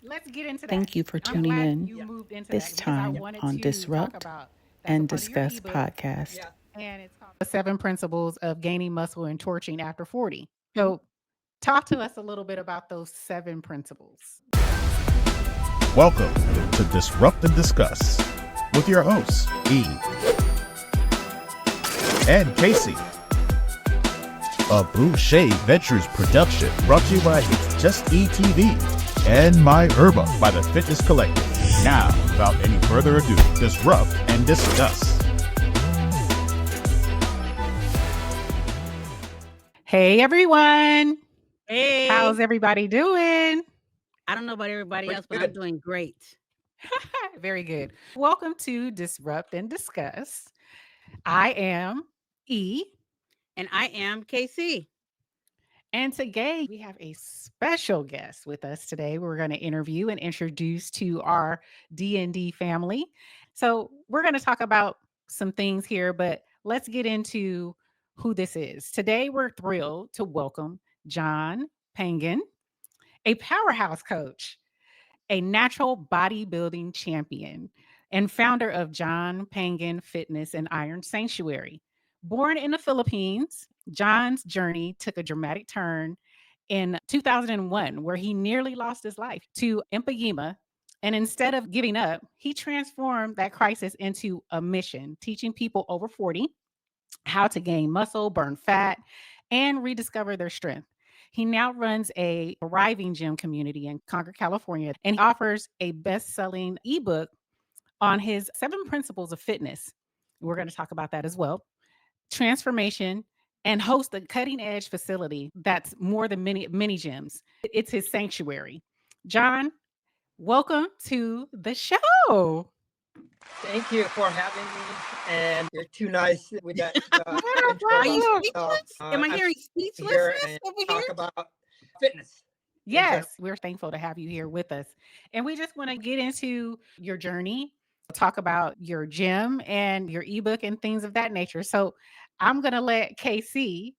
let's get into that. Thank you for I'm tuning glad in you moved into this that because I time wanted on to talk Disrupt about that's a and part of your Discuss ebook, podcast. and it's called The 7 Principles of Gaining Muscle and Torching After 40. So, talk to us a little bit about those 7 principles. Welcome to Disrupt and Discuss with your hosts, E and Casey. A Boucher Ventures production brought to you by It's Just ETV and My Herba by the Fitness Collective. Now, without any further ado, disrupt and discuss. Hey, everyone. Hey, How's everybody doing? I don't know about everybody else, but I'm doing great. Very good. Welcome to Disrupt and Discuss. I am E. And I am KC. And today we have a special guest with us today. We're going to interview and introduce to our D&D family. So we're going to talk about some things here, but let's get into who this is. Today we're thrilled to welcome John Pangan, a powerhouse coach, a natural bodybuilding champion, and founder of John Pangan Fitness and Iron Sanctuary. Born in the Philippines, John's journey took a dramatic turn in 2001, where he nearly lost his life to emphysema. And instead of giving up, he transformed that crisis into a mission, teaching people over 40 how to gain muscle, burn fat, and rediscover their strength. He now runs a thriving gym community in Concord, California, and he offers a best-selling ebook on his 7 principles of fitness. We're going to talk about that as well. Transformation, and host a cutting-edge facility that's more than many gyms. It's his sanctuary. John, welcome to the show. Thank you for having me, and you're too nice with that. Are you speechless? Am I hearing here speechlessness and over talk here? about fitness. Yes, we're thankful to have you here with us. And we just want to get into your journey, talk about your gym and your ebook and things of that nature. So I'm going to let KC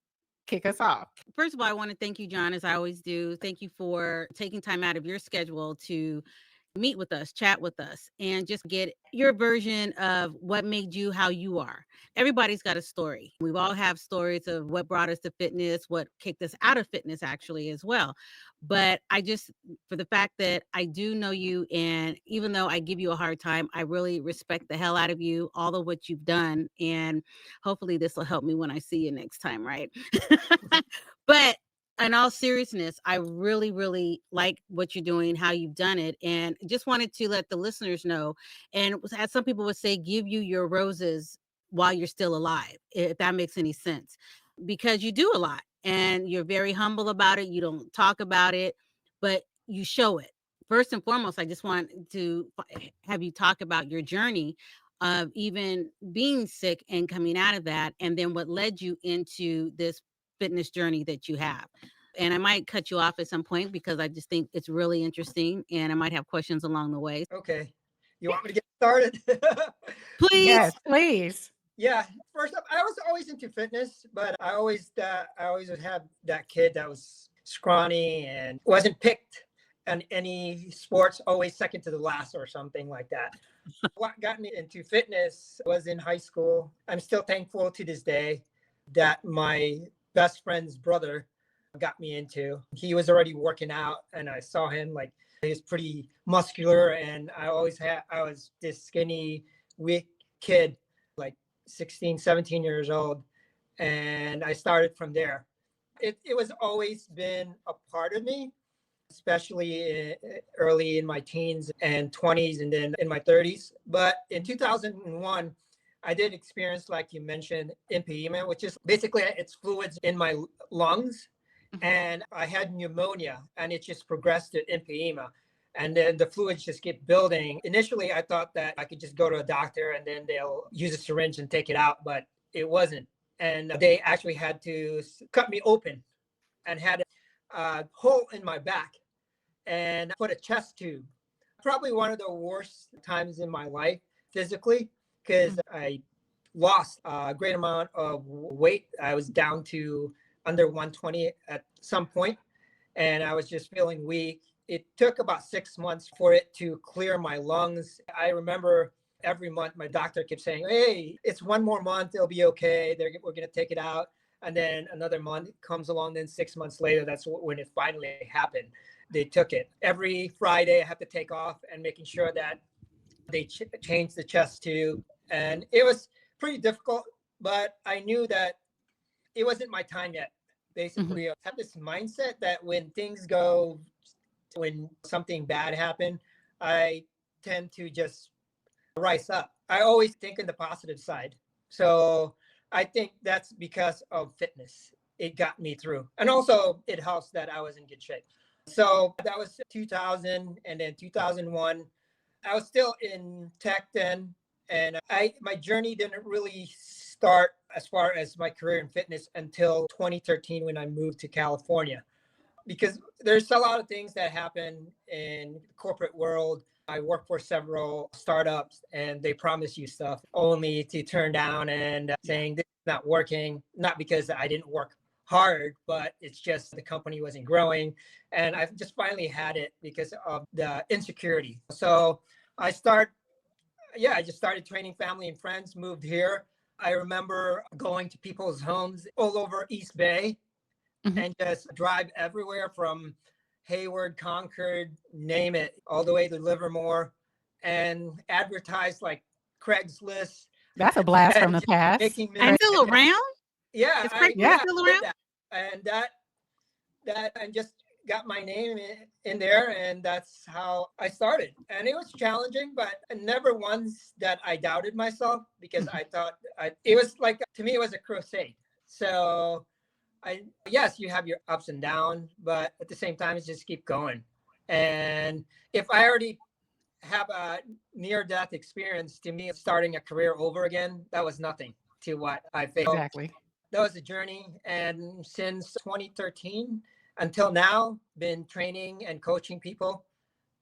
kick us off. First of all, I want to thank you, John, as I always do. Thank you for taking time out of your schedule to meet with us, chat with us, and just get your version of what made you how you are. Everybody's got a story. We've all have stories of what brought us to fitness, what kicked us out of fitness actually as well. But I just, for the fact that I do know you, and even though I give you a hard time, I really respect the hell out of you, all of what you've done. And hopefully this will help me when I see you next time, right? But in all seriousness, I really, really like what you're doing, how you've done it. And just wanted to let the listeners know. And as some people would say, give you your roses while you're still alive, if that makes any sense, because you do a lot and you're very humble about it. You don't talk about it, but you show it. First and foremost, I just want to have you talk about your journey of even being sick and coming out of that, and then what led you into this fitness journey that you have. And I might cut you off at some point because I just think it's really interesting and I might have questions along the way. Okay, you want me to get started? Please. Yes, please. Yeah. First up, I was always into fitness, but I always would have that kid that was scrawny and wasn't picked on any sports, always second to the last or something like that. What got me into fitness was in high school. I'm still thankful to this day that my best friend's brother got me into. He was already working out and I saw him, like, he was pretty muscular, and I was this skinny, weak kid, like 16, 17 years old. And I started from there. It was always been a part of me, especially early in my teens and 20s and then in my 30s. But in 2001, I did experience, like you mentioned, emphysema, which is basically it's fluids in my lungs. And I had pneumonia, and it just progressed to emphysema. And then the fluids just kept building. Initially, I thought that I could just go to a doctor and then they'll use a syringe and take it out, but it wasn't. And they actually had to cut me open and had a hole in my back and put a chest tube. Probably one of the worst times in my life physically, because I lost a great amount of weight. I was down to under 120 at some point, and I was just feeling weak. It took about 6 months for it to clear my lungs. I remember every month my doctor kept saying, hey, it's one more month, it'll be okay. We're going to take it out. And then another month comes along. Then 6 months later, that's when it finally happened. They took it. Every Friday, I have to take off and making sure that they changed the chest tube. And it was pretty difficult, but I knew that it wasn't my time yet. Basically, I have this mindset that when something bad happened, I tend to just rise up. I always think in the positive side. So I think that's because of fitness. It got me through. And also it helps that I was in good shape. So that was 2000, and then 2001. I was still in tech then. And my journey didn't really start as far as my career in fitness until 2013 when I moved to California. Because there's a lot of things that happen in the corporate world. I work for several startups and they promise you stuff only to turn down and saying this is not working, not because I didn't work hard, but it's just the company wasn't growing. And I've just finally had it because of the insecurity. So I just started training family and friends, moved here. I remember going to people's homes all over East Bay and just drive everywhere from Hayward, Concord, name it, all the way to Livermore, and advertise like Craigslist. That's a blast from the past. I'm still around. Yeah, Is Craigslist still around? And that and just got my name in there, and that's how I started. And it was challenging, but never once that I doubted myself, because I thought it was like, to me, it was a crusade. So yes, you have your ups and downs, but at the same time, it's just keep going. And if I already have a near-death experience, to me, starting a career over again, that was nothing to what I faced. Exactly. That was a journey. And since 2013 until now, been training and coaching people.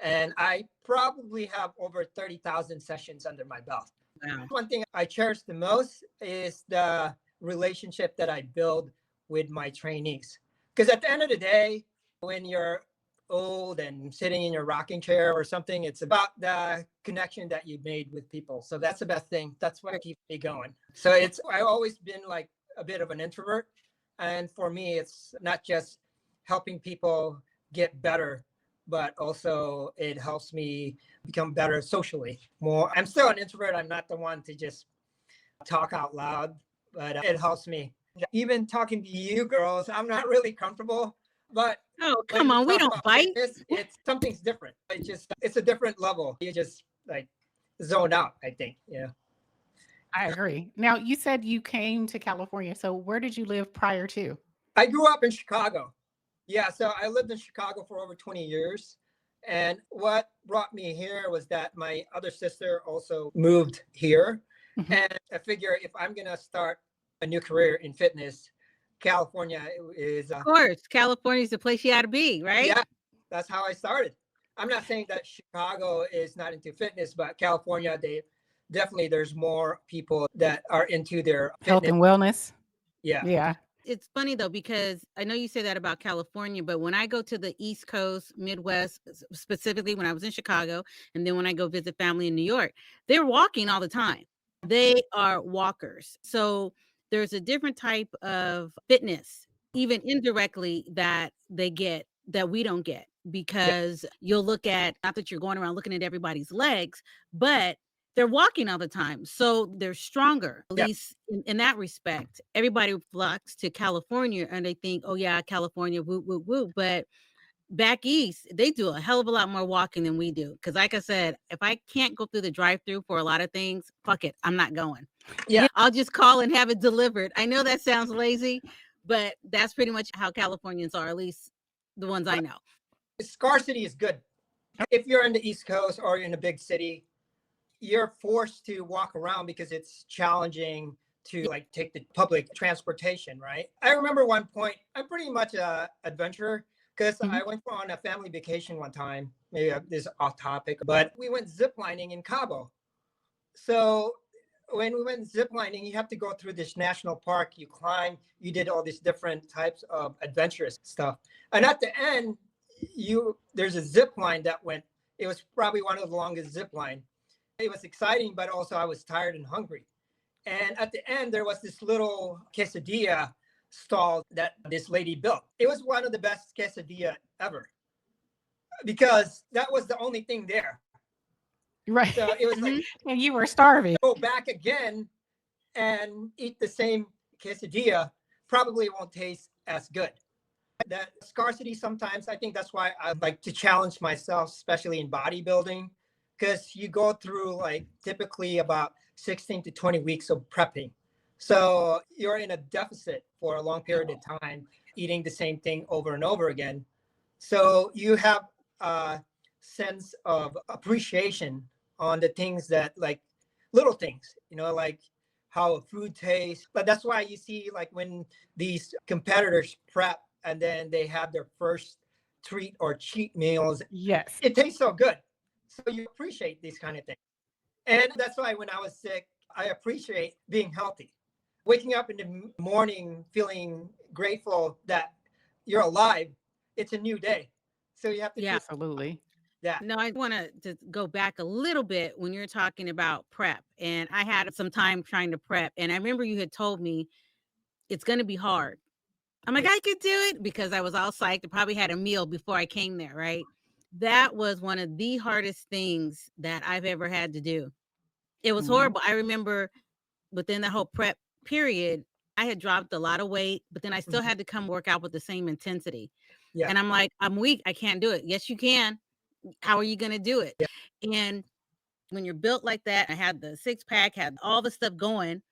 And I probably have over 30,000 sessions under my belt. Wow. One thing I cherish the most is the relationship that I build with my trainees. Because at the end of the day, when you're old and sitting in your rocking chair or something, it's about the connection that you made with people. So that's the best thing. That's what keeps me going. So I've always been like a bit of an introvert. And for me, it's not just helping people get better, but also it helps me become better socially more. I'm still an introvert. I'm not the one to just talk out loud, but it helps me. Even talking to you girls, I'm not really comfortable, but oh, come on, we don't bite. It's something's different. It's a different level. You just like zone out, I think. Yeah. I agree. Now, you said you came to California. So where did you live prior to? I grew up in Chicago. Yeah, so I lived in Chicago for over 20 years. And what brought me here was that my other sister also moved here. And I figure if I'm going to start a new career in fitness, California is of course, California is the place you ought to be, right? Yeah, that's how I started. I'm not saying that Chicago is not into fitness, but California, there's more people that are into their health and wellness. Yeah. It's funny though, because I know you say that about California, but when I go to the East Coast, Midwest, specifically when I was in Chicago, and then when I go visit family in New York, they're walking all the time. They are walkers. So there's a different type of fitness, even indirectly, that they get that we don't get, because you'll look at, not that you're going around looking at everybody's legs, but they're walking all the time. So they're stronger, at least in that respect. Everybody flocks to California and they think, oh yeah, California, woo, woo, woo. But back east, they do a hell of a lot more walking than we do. Because like I said, if I can't go through the drive-through for a lot of things, fuck it, I'm not going. Yeah, I'll just call and have it delivered. I know that sounds lazy, but that's pretty much how Californians are, at least the ones I know. Scarcity is good. If you're in the East Coast or you're in a big city, you're forced to walk around because it's challenging to like take the public transportation, right? I remember one point, I'm pretty much a adventurer, because I went on a family vacation one time. Maybe this is off topic, but we went ziplining in Cabo. So when we went ziplining, you have to go through this national park. You climb, you did all these different types of adventurous stuff. And at the end, there's a zip line that went. It was probably one of the longest zip line. It was exciting, but also I was tired and hungry. And at the end, there was this little quesadilla stall that this lady built. It was one of the best quesadilla ever because that was the only thing there. Right. So it was like, And you were starving. go back again and eat the same quesadilla, probably won't taste as good. That scarcity sometimes, I think that's why I like to challenge myself, especially in bodybuilding, because you go through like typically about 16 to 20 weeks of prepping. So you're in a deficit for a long period of time, eating the same thing over and over again. So you have a sense of appreciation on the things that like little things, like how food tastes. But that's why you see like when these competitors prep and then they have their first treat or cheat meals, Yes. it tastes so good. So you appreciate these kind of things. And that's why when I was sick, I appreciate being healthy. Waking up in the morning feeling grateful that you're alive, it's a new day. So you have to Yeah. Absolutely. that. No, I want to go back a little bit when you're talking about prep. And I had some time trying to prep. And I remember you had told me it's going to be hard. I'm like, I could do it because I was all psyched. I probably had a meal before I came there, right? That was one of the hardest things that I've ever had to do. It was horrible. I remember within the whole prep period, I had dropped a lot of weight, but then I still had to come work out with the same intensity. Yeah. And I'm like, I'm weak. I can't do it. Yes, you can. How are you going to do it? Yeah. And when you're built like that, I had the six pack, had all the stuff going,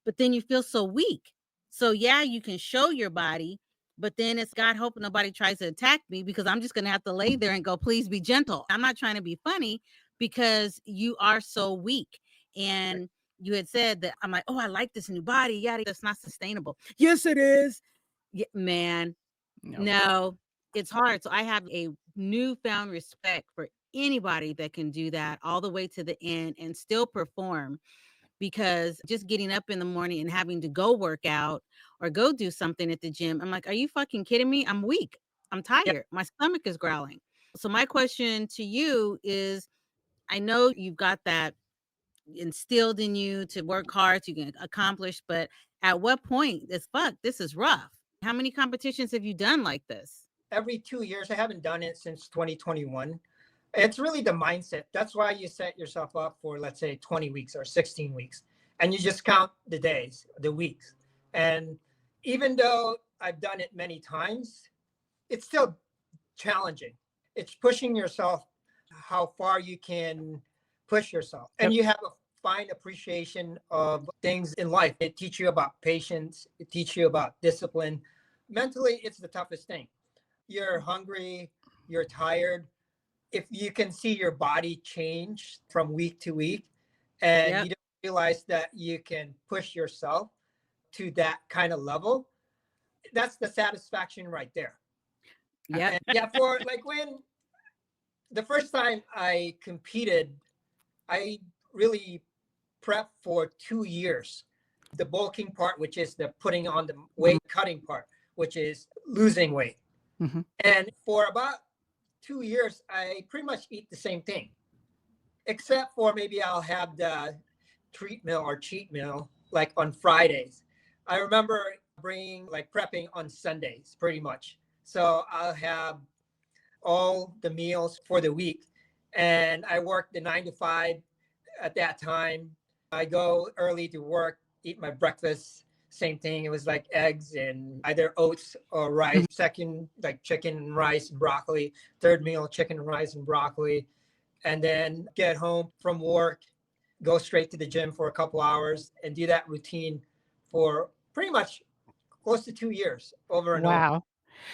but then you feel so weak. So yeah, you can show your body, but then it's God hoping nobody tries to attack me because I'm just going to have to lay there and go, please be gentle. I'm not trying to be funny because you are so weak. And you had said that I'm like, oh, I like this new body. Yeah, that's not sustainable. Yes, it is. Yeah, man, no, it's hard. So I have a newfound respect for anybody that can do that all the way to the end and still perform, because just getting up in the morning and having to go work out or go do something at the gym, I'm like, are you fucking kidding me? I'm weak. I'm Yeah. tired. My stomach is growling. So my question to you is, I know you've got that instilled in you to work hard so you can accomplish, but at what point is this is rough? How many competitions have you done like this? Every 2 years, I haven't done it since 2021. It's really the mindset. That's why you set yourself up for, let's say, 20 weeks or 16 weeks, and you just count the days, the weeks. And even though I've done it many times, it's still challenging. It's pushing yourself how far you can push yourself. And you have a fine appreciation of things in life. It teaches you about patience. It teaches you about discipline. Mentally, it's the toughest thing. You're hungry, you're tired. If you can see your body change from week to week and you don't realize that you can push yourself to that kind of level, that's the satisfaction right there. Yeah. Yeah, for like when the first time I competed, I really prepped for 2 years. The bulking part, which is the putting on the weight, cutting part, which is losing weight. And for about 2 years, I pretty much eat the same thing, except for maybe I'll have the treat meal or cheat meal like on Fridays. I remember bringing like prepping on Sundays pretty much. So I'll have all the meals for the week. And I work the 9 to 5 at that time. I go early to work, eat my breakfast. Same thing. It was like eggs and either oats or rice. Second, like chicken and rice and broccoli. Third meal, chicken and rice and broccoli. And then get home from work, go straight to the gym for a couple hours and do that routine for pretty much close to 2 years over and over. Wow.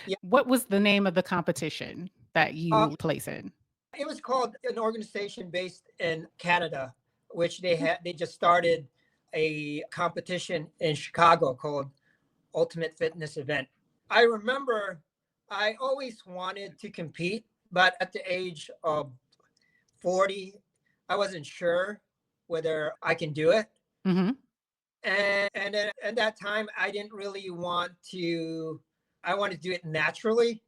Yeah. What was the name of the competition that you place in? It was called an organization based in Canada, which they just started a competition in Chicago called Ultimate Fitness Event. I remember I always wanted to compete, but at the age of 40, I wasn't sure whether I can do it. And then at that time, I didn't really want to, I wanted to do it naturally.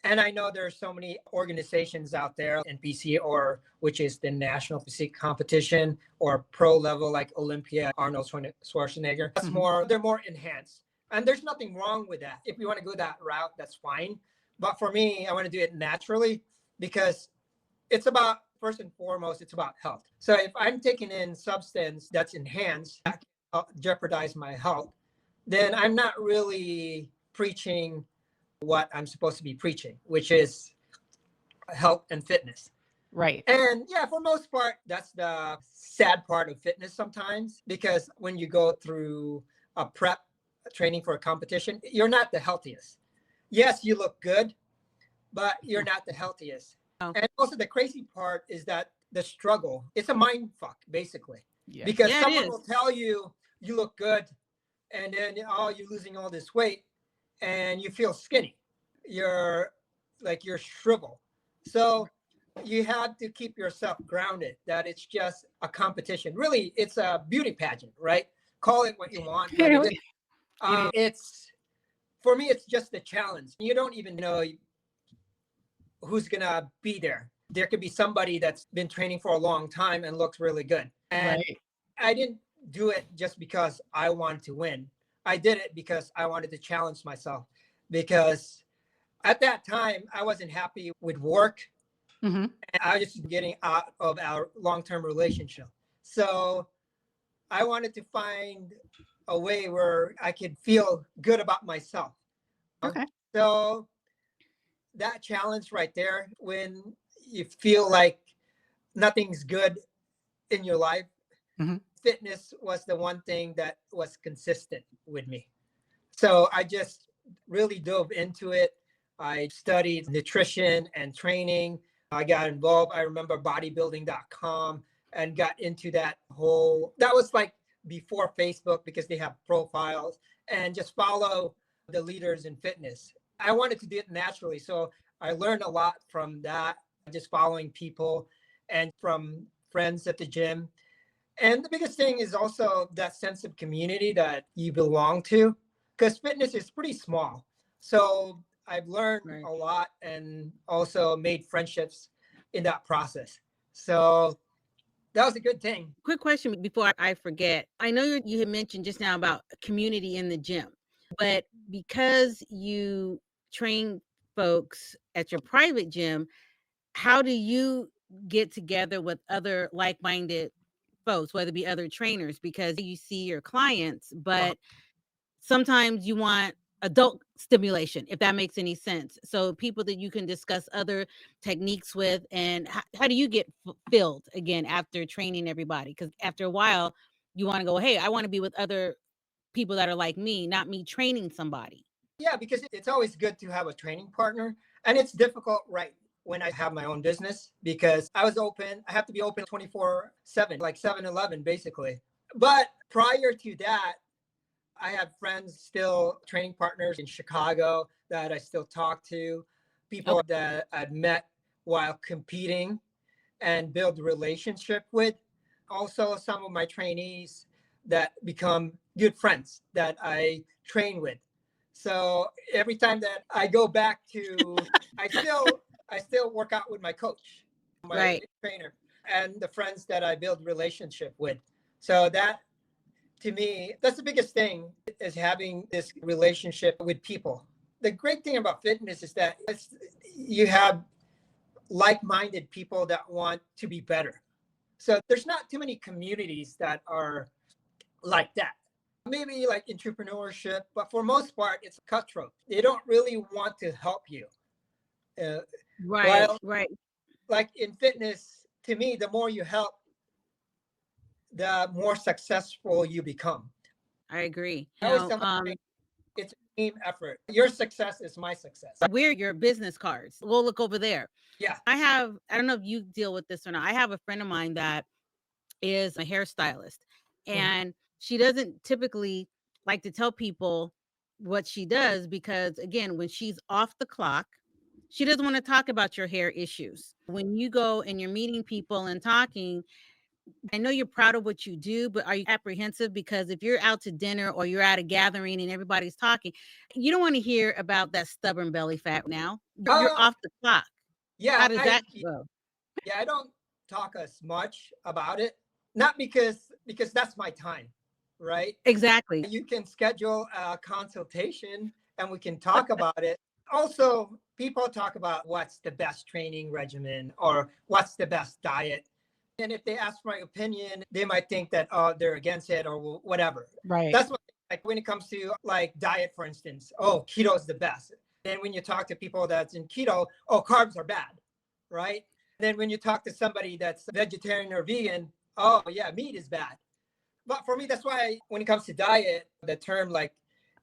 And I know there are so many organizations out there, NPC, or which is the National Physique Competition, or pro level like Olympia, Arnold Schwarzenegger. That's Mhm. more, they're more enhanced. And there's nothing wrong with that. If you want to go that route, that's fine. But for me, I want to do it naturally because it's about, first and foremost, it's about health. So if I'm taking in substance that's enhanced, that can jeopardize my health, then I'm not really preaching what I'm supposed to be preaching, which is health and fitness. Right. And yeah, for most part, that's the sad part of fitness sometimes, because when you go through a prep training for a competition, you're not the healthiest. Yes, you look good, but you're not the healthiest. Oh. And also the crazy part is that the struggle, it's a mind fuck, basically. Yes. Because Yeah, it someone is. will tell you you look good, and then, oh, you're losing all this weight and you feel skinny. You're like, you're shriveled. So you have to keep yourself grounded, that it's just a competition. Really, it's a beauty pageant, right? Call it what you want, but it's, for me, it's just a challenge. You don't even know who's gonna be there. There could be somebody that's been training for a long time and looks really good. And Right. I didn't do it just because I wanted to win. I did it because I wanted to challenge myself. Because at that time, I wasn't happy with work. Mhm. And I was just getting out of our long-term relationship. So I wanted to find a way where I could feel good about myself. Okay. So that challenge right there, when you feel like nothing's good in your life, Mhm. fitness was the one thing that was consistent with me. So I just really dove into it. I studied nutrition and training. I got involved. I remember bodybuilding.com and got into that whole, that was like before Facebook, because they have profiles, and just follow the leaders in fitness. I wanted to do it naturally. So I learned a lot from that, just following people and from friends at the gym. And the biggest thing is also that sense of community that you belong to, because fitness is pretty small. So I've learned Right. a lot and also made friendships in that process. So that was a good thing. Quick question before I forget. I know you had mentioned just now about community in the gym, but because you train folks at your private gym, how do you get together with other like-minded folks, whether it be other trainers? Because you see your clients, but sometimes you want adult stimulation, if that makes any sense. So people that you can discuss other techniques with, and how do you get filled again after training everybody? Because after a while, you want to go, hey, I want to be with other people that are like me, not me training somebody. Yeah, because it's always good to have a training partner. And it's difficult, right, when I have my own business, because I was open, I have to be open 24/7, like 7-Eleven, basically. But prior to that, I have friends, still training partners in Chicago that I still talk to, people Okay. that I've met while competing and build a relationship with. Also, some of my trainees that become good friends that I train with. So every time that I go back to, I still work out with my coach, my Right. trainer, and the friends that I build relationship with. So that, to me, that's the biggest thing, is having this relationship with people. The great thing about fitness is that you have like-minded people that want to be better. So there's not too many communities that are like that. Maybe like entrepreneurship, but for most part, it's cutthroat. They don't really want to help you. Uh, Right. while, Right. like in fitness, to me, the more you help, the more successful you become. I agree. I always tell my trainers, it's a team effort. Your success is my success. We're your business cards. We'll look over there. Yeah. I don't know if you deal with this or not. I have a friend of mine that is a hairstylist, and she doesn't typically like to tell people what she does because, again, when she's off the clock, she doesn't want to talk about your hair issues. When you go and you're meeting people and talking, I know you're proud of what you do, but are you apprehensive? Because if you're out to dinner or you're at a gathering and everybody's talking, you don't want to hear about that stubborn belly fat now. You're off the clock. Yeah, How does that go? I don't talk as much about it, not because that's my time, right? Exactly. You can schedule a consultation and we can talk about it. Also, people talk about what's the best training regimen or what's the best diet. And if they ask my opinion, they might think that, oh, they're against it or whatever. Right. That's what, like when it comes to like diet, for instance, oh, keto is the best. Then when you talk to people that's in keto, oh, carbs are bad, right? Then when you talk to somebody that's vegetarian or vegan, oh, yeah, meat is bad. But for me, that's why when it comes to diet, the term like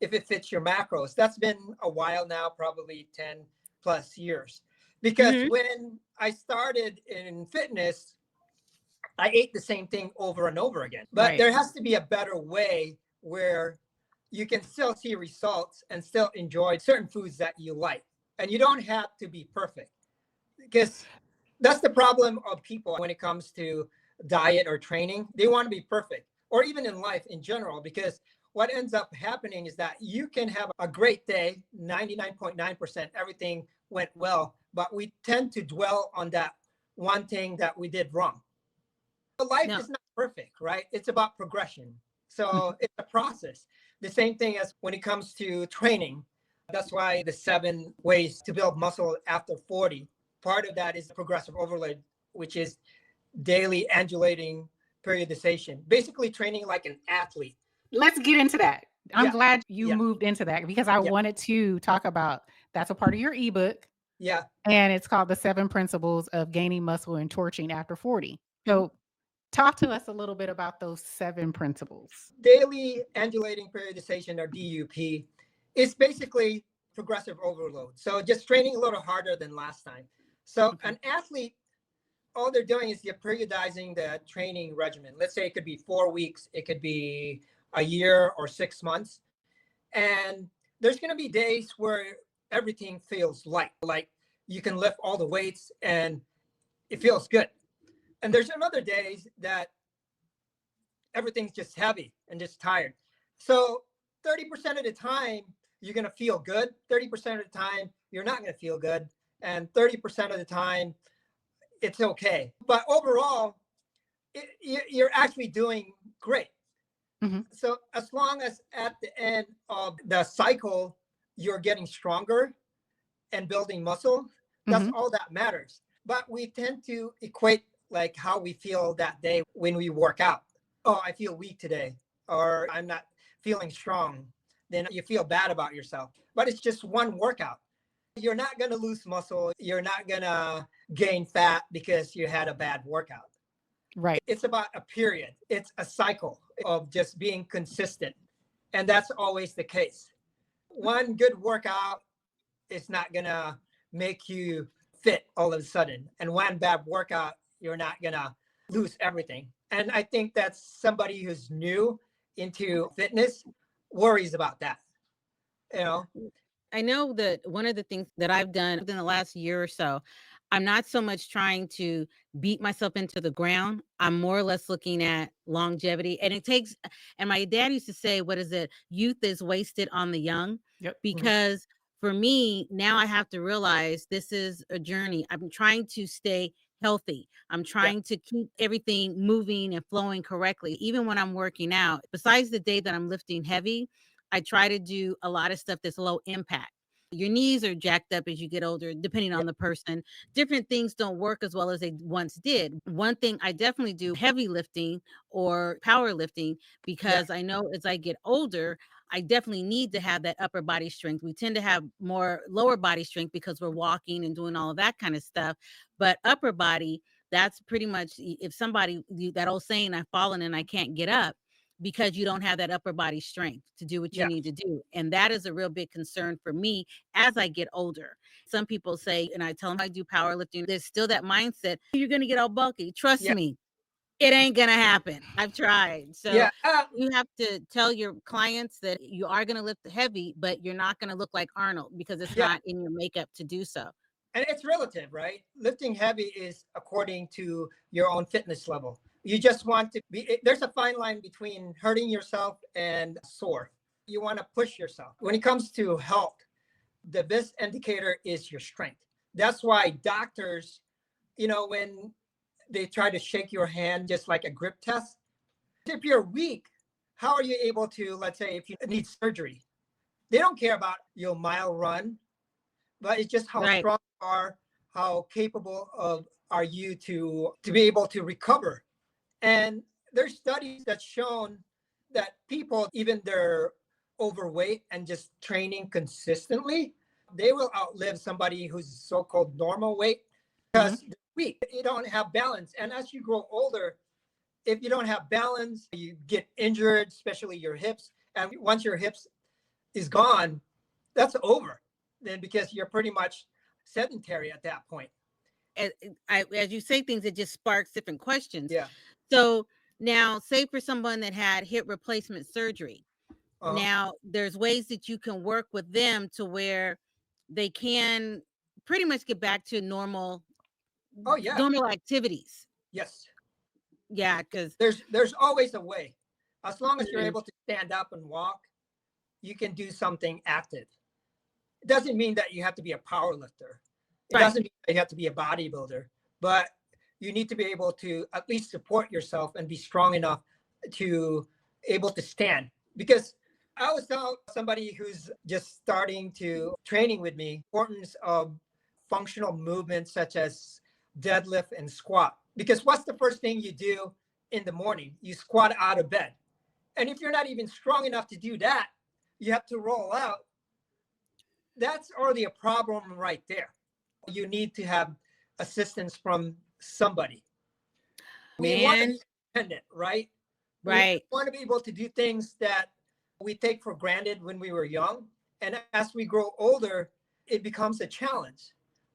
if it fits your macros, that's been a while now, probably 10 plus years. Because Mhm. when I started in fitness, I ate the same thing over and over again. But Right. there has to be a better way where you can still see results and still enjoy certain foods that you like. And you don't have to be perfect because that's the problem of people when it comes to diet or training. They want to be perfect, or even in life in general, because what ends up happening is that you can have a great day, 99.9%, everything went well, but we tend to dwell on that one thing that we did wrong. But life No. is not perfect, right? It's about progression. So Mhm. it's a process. The same thing as when it comes to training. That's why the 7 ways to build muscle after 40. Part of that is the progressive overload, which is daily undulating periodization, basically training like an athlete. Let's get into that. I'm Yeah, glad you yeah, moved into that because I yeah, wanted to talk about that's a part of your ebook, yeah. and it's called The 7 Principles of Gaining Muscle and Torching After 40. Mhm. So, talk to us a little bit about those 7 principles. Daily undulating periodization, or DUP, is basically progressive overload. So just training a little harder than last time. So Okay. an athlete, all they're doing is they're periodizing the training regimen. Let's say it could be 4 weeks, it could be a year or 6 months. And there's going to be days where everything feels light, like you can lift all the weights and it feels good. And there's another days that everything's just heavy and just tired. So 30% of the time, you're going to feel good. 30% of the time, you're not going to feel good. And 30% of the time, it's okay. But overall, you're actually doing great. Mhm. So as long as at the end of the cycle, you're getting stronger and building muscle, that's Mhm. all that matters. But we tend to equate like how we feel that day when we work out. Oh, I feel weak today, or I'm not feeling strong. Then you feel bad about yourself. But it's just one workout. You're not going to lose muscle. You're not going to gain fat because you had a bad workout. Right. It's about a period, it's a cycle of just being consistent. And that's always the case. One good workout is not going to make you fit all of a sudden. And one bad workout, you're not going to lose everything. And I think that's somebody who's new into fitness worries about that, you know? I know that one of the things that I've done within the last year or so, I'm not so much trying to beat myself into the ground. I'm more or less looking at longevity. And it takes, and my dad used to say, what is it? Youth is wasted on the young. Yep. Mhm. Because for me, now I have to realize this is a journey. I'm trying to stay healthy. I'm Yeah, trying to keep everything moving and flowing correctly. Even when I'm working out, besides the day that I'm lifting heavy, I try to do a lot of stuff that's low impact. Your knees are jacked up as you get older, depending yeah, on the person. Different things don't work as well as they once did. One thing I definitely do heavy lifting or power lifting yeah, because I know as I get older, I definitely need to have that upper body strength. We tend to have more lower body strength because we're walking and doing all of that kind of stuff. But upper body, that's pretty much if somebody, that old saying, I've fallen and I can't get up because you don't have that upper body strength to do what you yeah, need to do. And that is a real big concern for me as I get older. Some people say, and I tell them I do powerlifting, there's still that mindset, you're going to get all bulky. Trust yeah, me, it ain't going to happen. I've tried. So yeah. you have to tell your clients that you are going to lift heavy, but you're not going to look like Arnold because it's Yeah. not in your makeup to do so. And it's relative, right? Lifting heavy is according to your own fitness level. You just want to be, there's a fine line between hurting yourself and sore. You want to push yourself. When it comes to health, The best indicator is your strength. That's why doctors, when they try to shake your hand just like a grip test, if you're weak, how are you able to, let's say, if you need surgery? They don't care about your mile run, but it's just how strong you are, how capable of are you to be able to recover. And there's studies that shown that people, even they're overweight and just training consistently, they will outlive somebody who's so-called normal weight because they're weak. You don't have balance. And as you grow older, if you don't have balance, you get injured, especially your hips. And once your hips is gone, that's over. Then because you're pretty much sedentary at that point. As you say things, it just sparks different questions. Yeah. So now, say for someone that had hip replacement surgery, now there's ways that you can work with them to where they can pretty much get back to normal. Oh yeah. Normal activities. Yes. Yeah, because there's always a way. As long as you're able to stand up and walk, you can do something active. It doesn't mean that you have to be a power lifter. It doesn't mean that you have to be a bodybuilder, but you need to be able to at least support yourself and be strong enough to able to stand. Because I always tell somebody who's just starting to training with me, importance of functional movements such as deadlift and squat. Because what's the first thing you do in the morning? You squat out of bed. And if you're not even strong enough to do that, you have to roll out. That's already a problem right there. You need to have assistance from somebody. We want to be independent, right? Right. We want to be able to do things that we take for granted when we were young. And as we grow older, it becomes a challenge.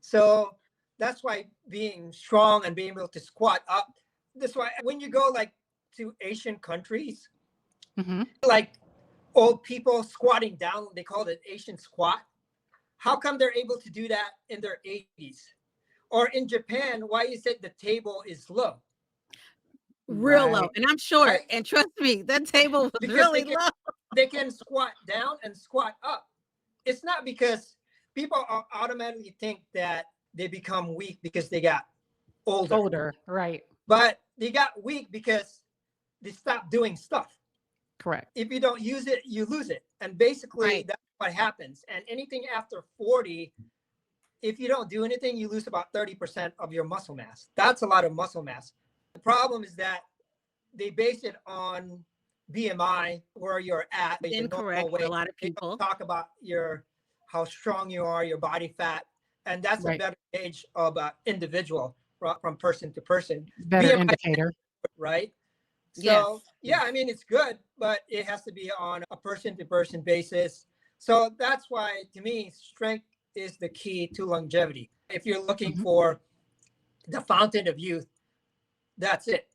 So that's why being strong and being able to squat up. That's why when you go like to Asian countries, like old people squatting down, they call it Asian squat. How come they're able to do that in their 80s? Or in Japan, why is it the table is low? Real low. And I'm short. Right? And trust me, that table was because really low. They can squat down and squat up. It's not because people automatically think that they become weak because they got older. Right. But they got weak because they stopped doing stuff. Correct. If you don't use it, you lose it. And basically that's what happens. And anything after 40, if you don't do anything, you lose about 30% of your muscle mass. That's a lot of muscle mass. The problem is that they base it on BMI, where you're at. Incorrect for a lot of people. They talk about how strong you are, your body fat. And that's a better gauge of an individual from person to person. Better BMI indicator. Right? So, yeah, I mean, it's good, but it has to be on a person-to-person basis. So that's why, to me, strength is the key to longevity. If you're looking for the fountain of youth, that's it.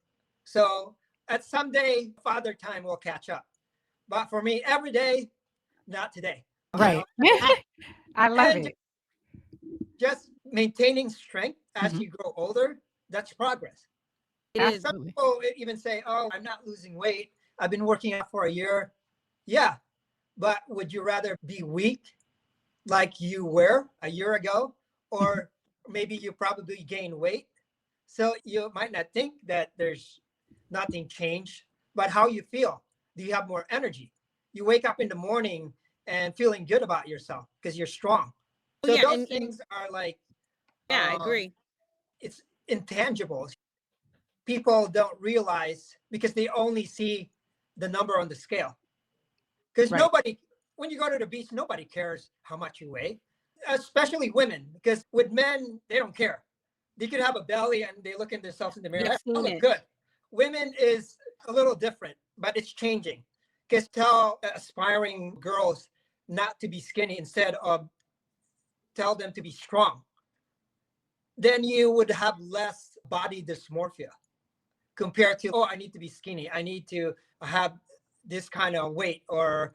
So at someday, father time will catch up. But for me, every day, not today. Right. I love it. Just maintaining strength as you grow older, that's progress. Some people even say, oh, I'm not losing weight. I've been working out for a year. Yeah, but would you rather be weak like you were a year ago? Or maybe you probably gain weight. So you might not think that there's nothing changed, but how you feel. Do you have more energy? You wake up in the morning and feeling good about yourself because you're strong. So those things are like, I agree. It's intangible. People don't realize because they only see the number on the scale. Because nobody, when you go to the beach, nobody cares how much you weigh, especially women, because with men, they don't care. They could have a belly and they look at themselves in the mirror. They look good. Women is a little different, but it's changing. Because tell aspiring girls not to be skinny instead of tell them to be strong. Then you would have less body dysmorphia compared to, oh, I need to be skinny. I need to have this kind of weight, or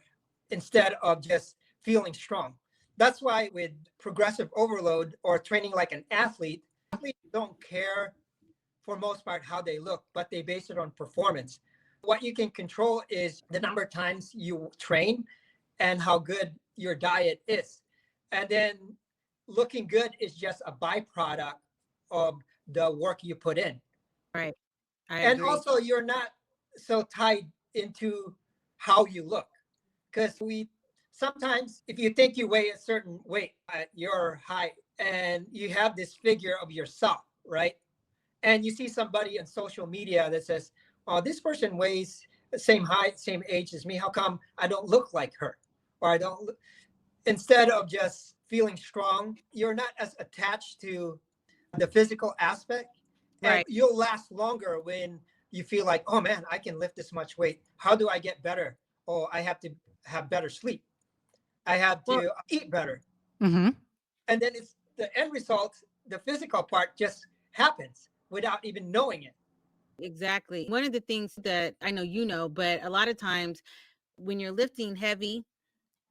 instead of just feeling strong. That's why with progressive overload or training like an athlete, athletes don't care for most part how they look, but they base it on performance. What you can control is the number of times you train and how good your diet is. And then looking good is just a byproduct of the work you put in. Right. I And agree. also, you're not so tied into how you look. Because we sometimes, if you think you weigh a certain weight at your height and you have this figure of yourself, right? And you see somebody on social media that says, oh, this person weighs the same height, same age as me. How come I don't look like her? Or I don't, instead of just feeling strong, you're not as attached to the physical aspect. And Right. you'll last longer when you feel like, oh man, I can lift this much weight. How do I get better? Oh, I have to have better sleep. I have Well, to eat better. Mm-hmm. And then it's the end result, the physical part just happens without even knowing it. exactly. One of the things that I know you know, but a lot of times when you're lifting heavy,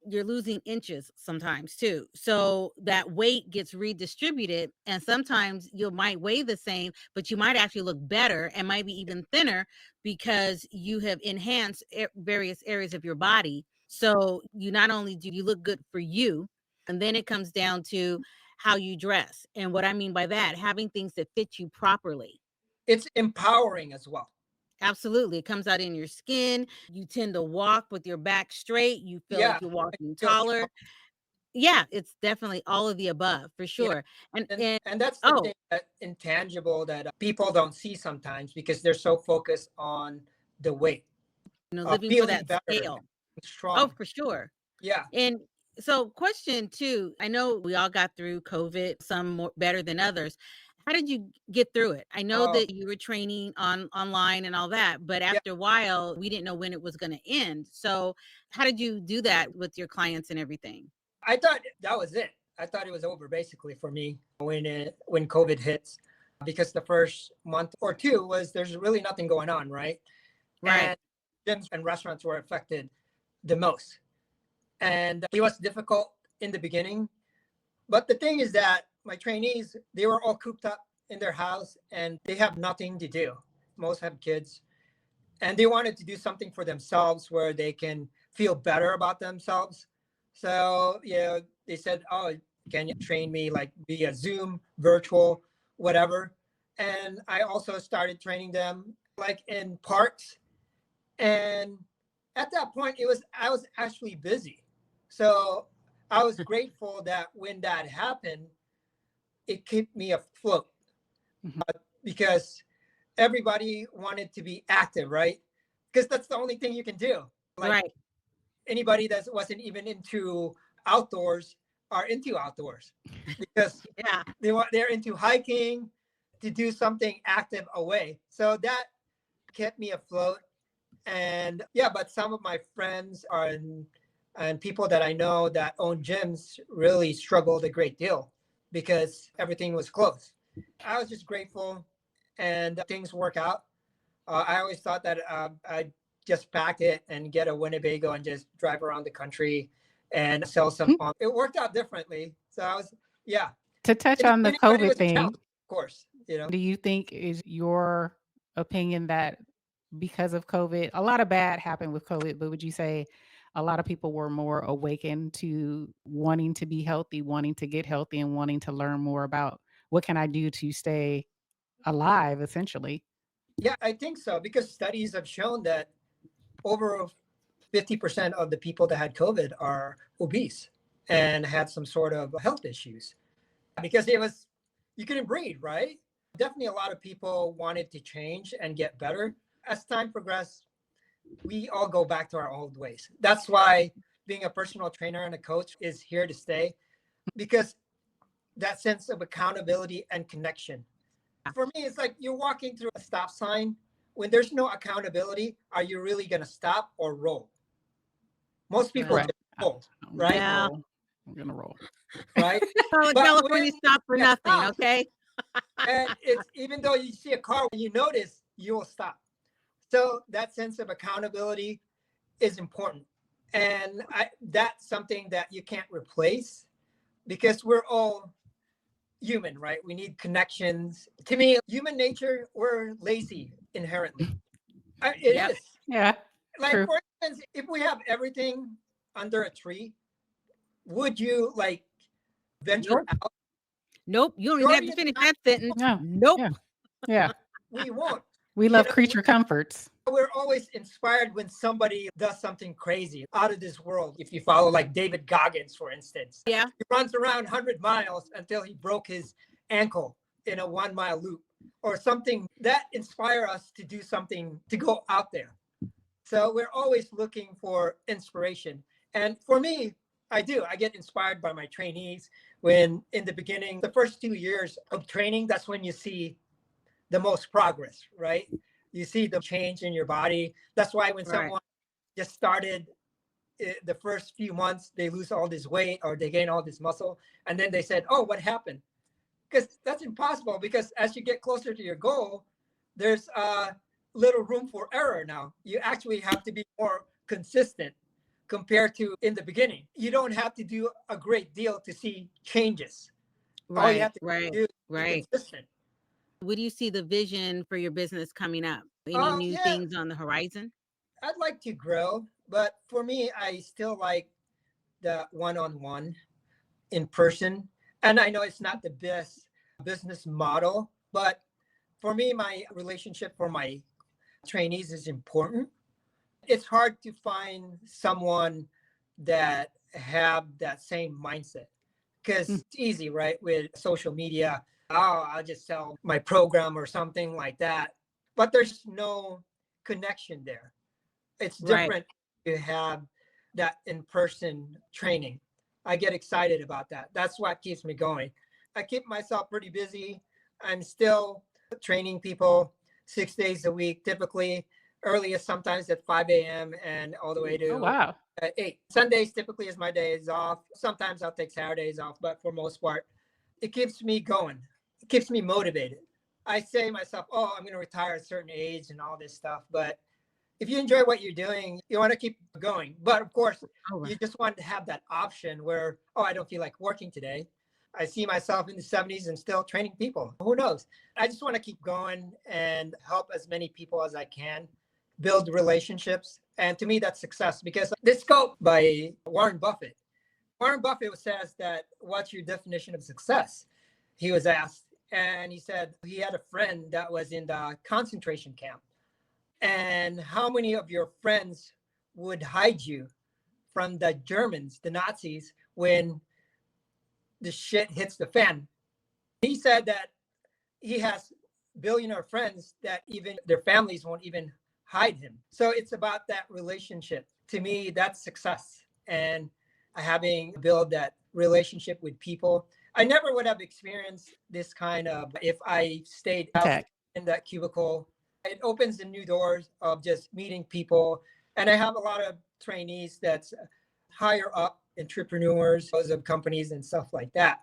you're losing inches sometimes too. So that weight gets redistributed, and sometimes you might weigh the same, but you might actually look better and might be even thinner because you have enhanced various areas of your body. So you not only do you look good for you, and then it comes down to how you dress. And what I mean by that, having things that fit you properly. It's empowering as well. Absolutely. It comes out in your skin. You tend to walk with your back straight. You feel Yeah, like you're I walking feel strong. taller. Yeah, it's definitely all of the above for Yeah. sure. And And and and that's the oh, thing that intangible that people don't see sometimes because they're so focused on the weight, living for feeling that better, scale. Oh, strong. for sure. Yeah. And so question two, I know we all got through COVID, some more better than others. How did you get through it? I know Oh, that you were training online and all that, but yeah. after a while, we didn't know when it was going to end. So how did you do that with your clients and everything? I thought that was it. I thought it was over basically for me when COVID hits, because the first month or two was there's really nothing going on, right? Right. And gyms and restaurants were affected the most, and it was difficult in the beginning. But the thing is that my trainees, they were all cooped up in their house and they have nothing to do. Most have kids, and they wanted to do something for themselves where they can feel better about themselves. So, they said, oh, can you train me like via Zoom, virtual, whatever? And I also started training them like in parks. And at that point, I was actually busy. So I was grateful that when that happened, it kept me afloat Mm-hmm. because everybody wanted to be active, right? Because that's the only thing you can do. Like Right. anybody that wasn't even into outdoors are into outdoors because Yeah. they're into hiking, to do something active away. So that kept me afloat. And yeah, but some of my friends and people that I know that own gyms really struggled a great deal because everything was closed. I was just grateful and things work out. I always thought that I'd just pack it and get a Winnebago and just drive around the country and sell some. It worked out differently. So yeah. To touch In the on the beginning, but it COVID was a thing, challenge, of course. do you think is your opinion that because of COVID, a lot of bad happened with COVID, but would you say a lot of people were more awakened to wanting to be healthy, wanting to get healthy, and wanting to learn more about what can I do to stay alive, essentially? Yeah, I think so because studies have shown that over 50% of the people that had COVID are obese and had some sort of health issues because you couldn't breathe, right? Definitely a lot of people wanted to change and get better. As time progressed, we all go back to our old ways. That's why being a personal trainer and a coach is here to stay because that sense of accountability and connection. For me, it's like you're walking through a stop sign. When there's no accountability, are you really going to stop or roll? Most people Well, Right. just roll, I'm gonna right? yeah. roll. I'm gonna roll. Right. But California when stop for you nothing, stop, okay? and it's even though you see a car, when you notice, you will stop. So that sense of accountability is important. And that's something that you can't replace because we're all human, right? We need connections. To me, human nature, we're lazy inherently. It Yep. is. Yeah, Like, true. for instance, if we have everything under a tree, would you like venture Nope. out. Nope. You don't even have Majority to of the finish time, that sentence. No. Nope. Yeah. Yeah. we won't. We You love know, creature comforts. we're always inspired when somebody does something crazy out of this world. If you follow like David Goggins, for instance, Yeah. he runs around 100 miles until he broke his ankle in a 1 mile loop or something that inspire us to do something, to go out there. So we're always looking for inspiration. And for me, I get inspired by my trainees when in the beginning, the first 2 years of training, that's when you see the most progress, right? You see the change in your body. That's why when Right. someone just started the first few months, they lose all this weight or they gain all this muscle. And then they said, oh, what happened? Because that's impossible, because as you get closer to your goal, there's little room for error now. You actually have to be more consistent compared to in the beginning. You don't have to do a great deal to see changes. All you Right. have to Right. do is be Right. consistent. What do you see the vision for your business coming up? Any Oh, new yeah, things on the horizon? I'd like to grow, but for me, I still like the one-on-one in person. And I know it's not the best business model, but for me, my relationship for my trainees is important. It's hard to find someone that have that same mindset, because Mm. it's easy, right? With social media, oh, I'll just sell my program or something like that. But there's no connection there. It's Right. different to have that in-person training. I get excited about that. That's what keeps me going. I keep myself pretty busy. I'm still training people 6 days a week, typically earliest sometimes at 5 a.m. and all the way Oh, to wow. 8. Sundays typically is my days off. Sometimes I'll take Saturdays off, but for most part, it keeps me going. It keeps me motivated. I say to myself, oh, I'm going to retire at a certain age and all this stuff, but if you enjoy what you're doing, you want to keep going. But of course, Oh, you just want to have that option where, oh, I don't feel like working today. I see myself in the 70s and still training people. Who knows? I just want to keep going and help as many people as I can, build relationships. And to me, that's success, because this quote by Warren Buffett. Warren Buffett says that, what's your definition of success? He was asked, and he said he had a friend that was in the concentration camp. And how many of your friends would hide you from the Germans, the Nazis, when the shit hits the fan? He said that he has billionaire friends that even their families won't even hide him. So it's about that relationship. To me, that's success. And having built that relationship with people, I never would have experienced this kind of if I stayed out Tech. in that cubicle. It opens the new doors of just meeting people. And I have a lot of trainees that's higher up entrepreneurs of companies and stuff like that.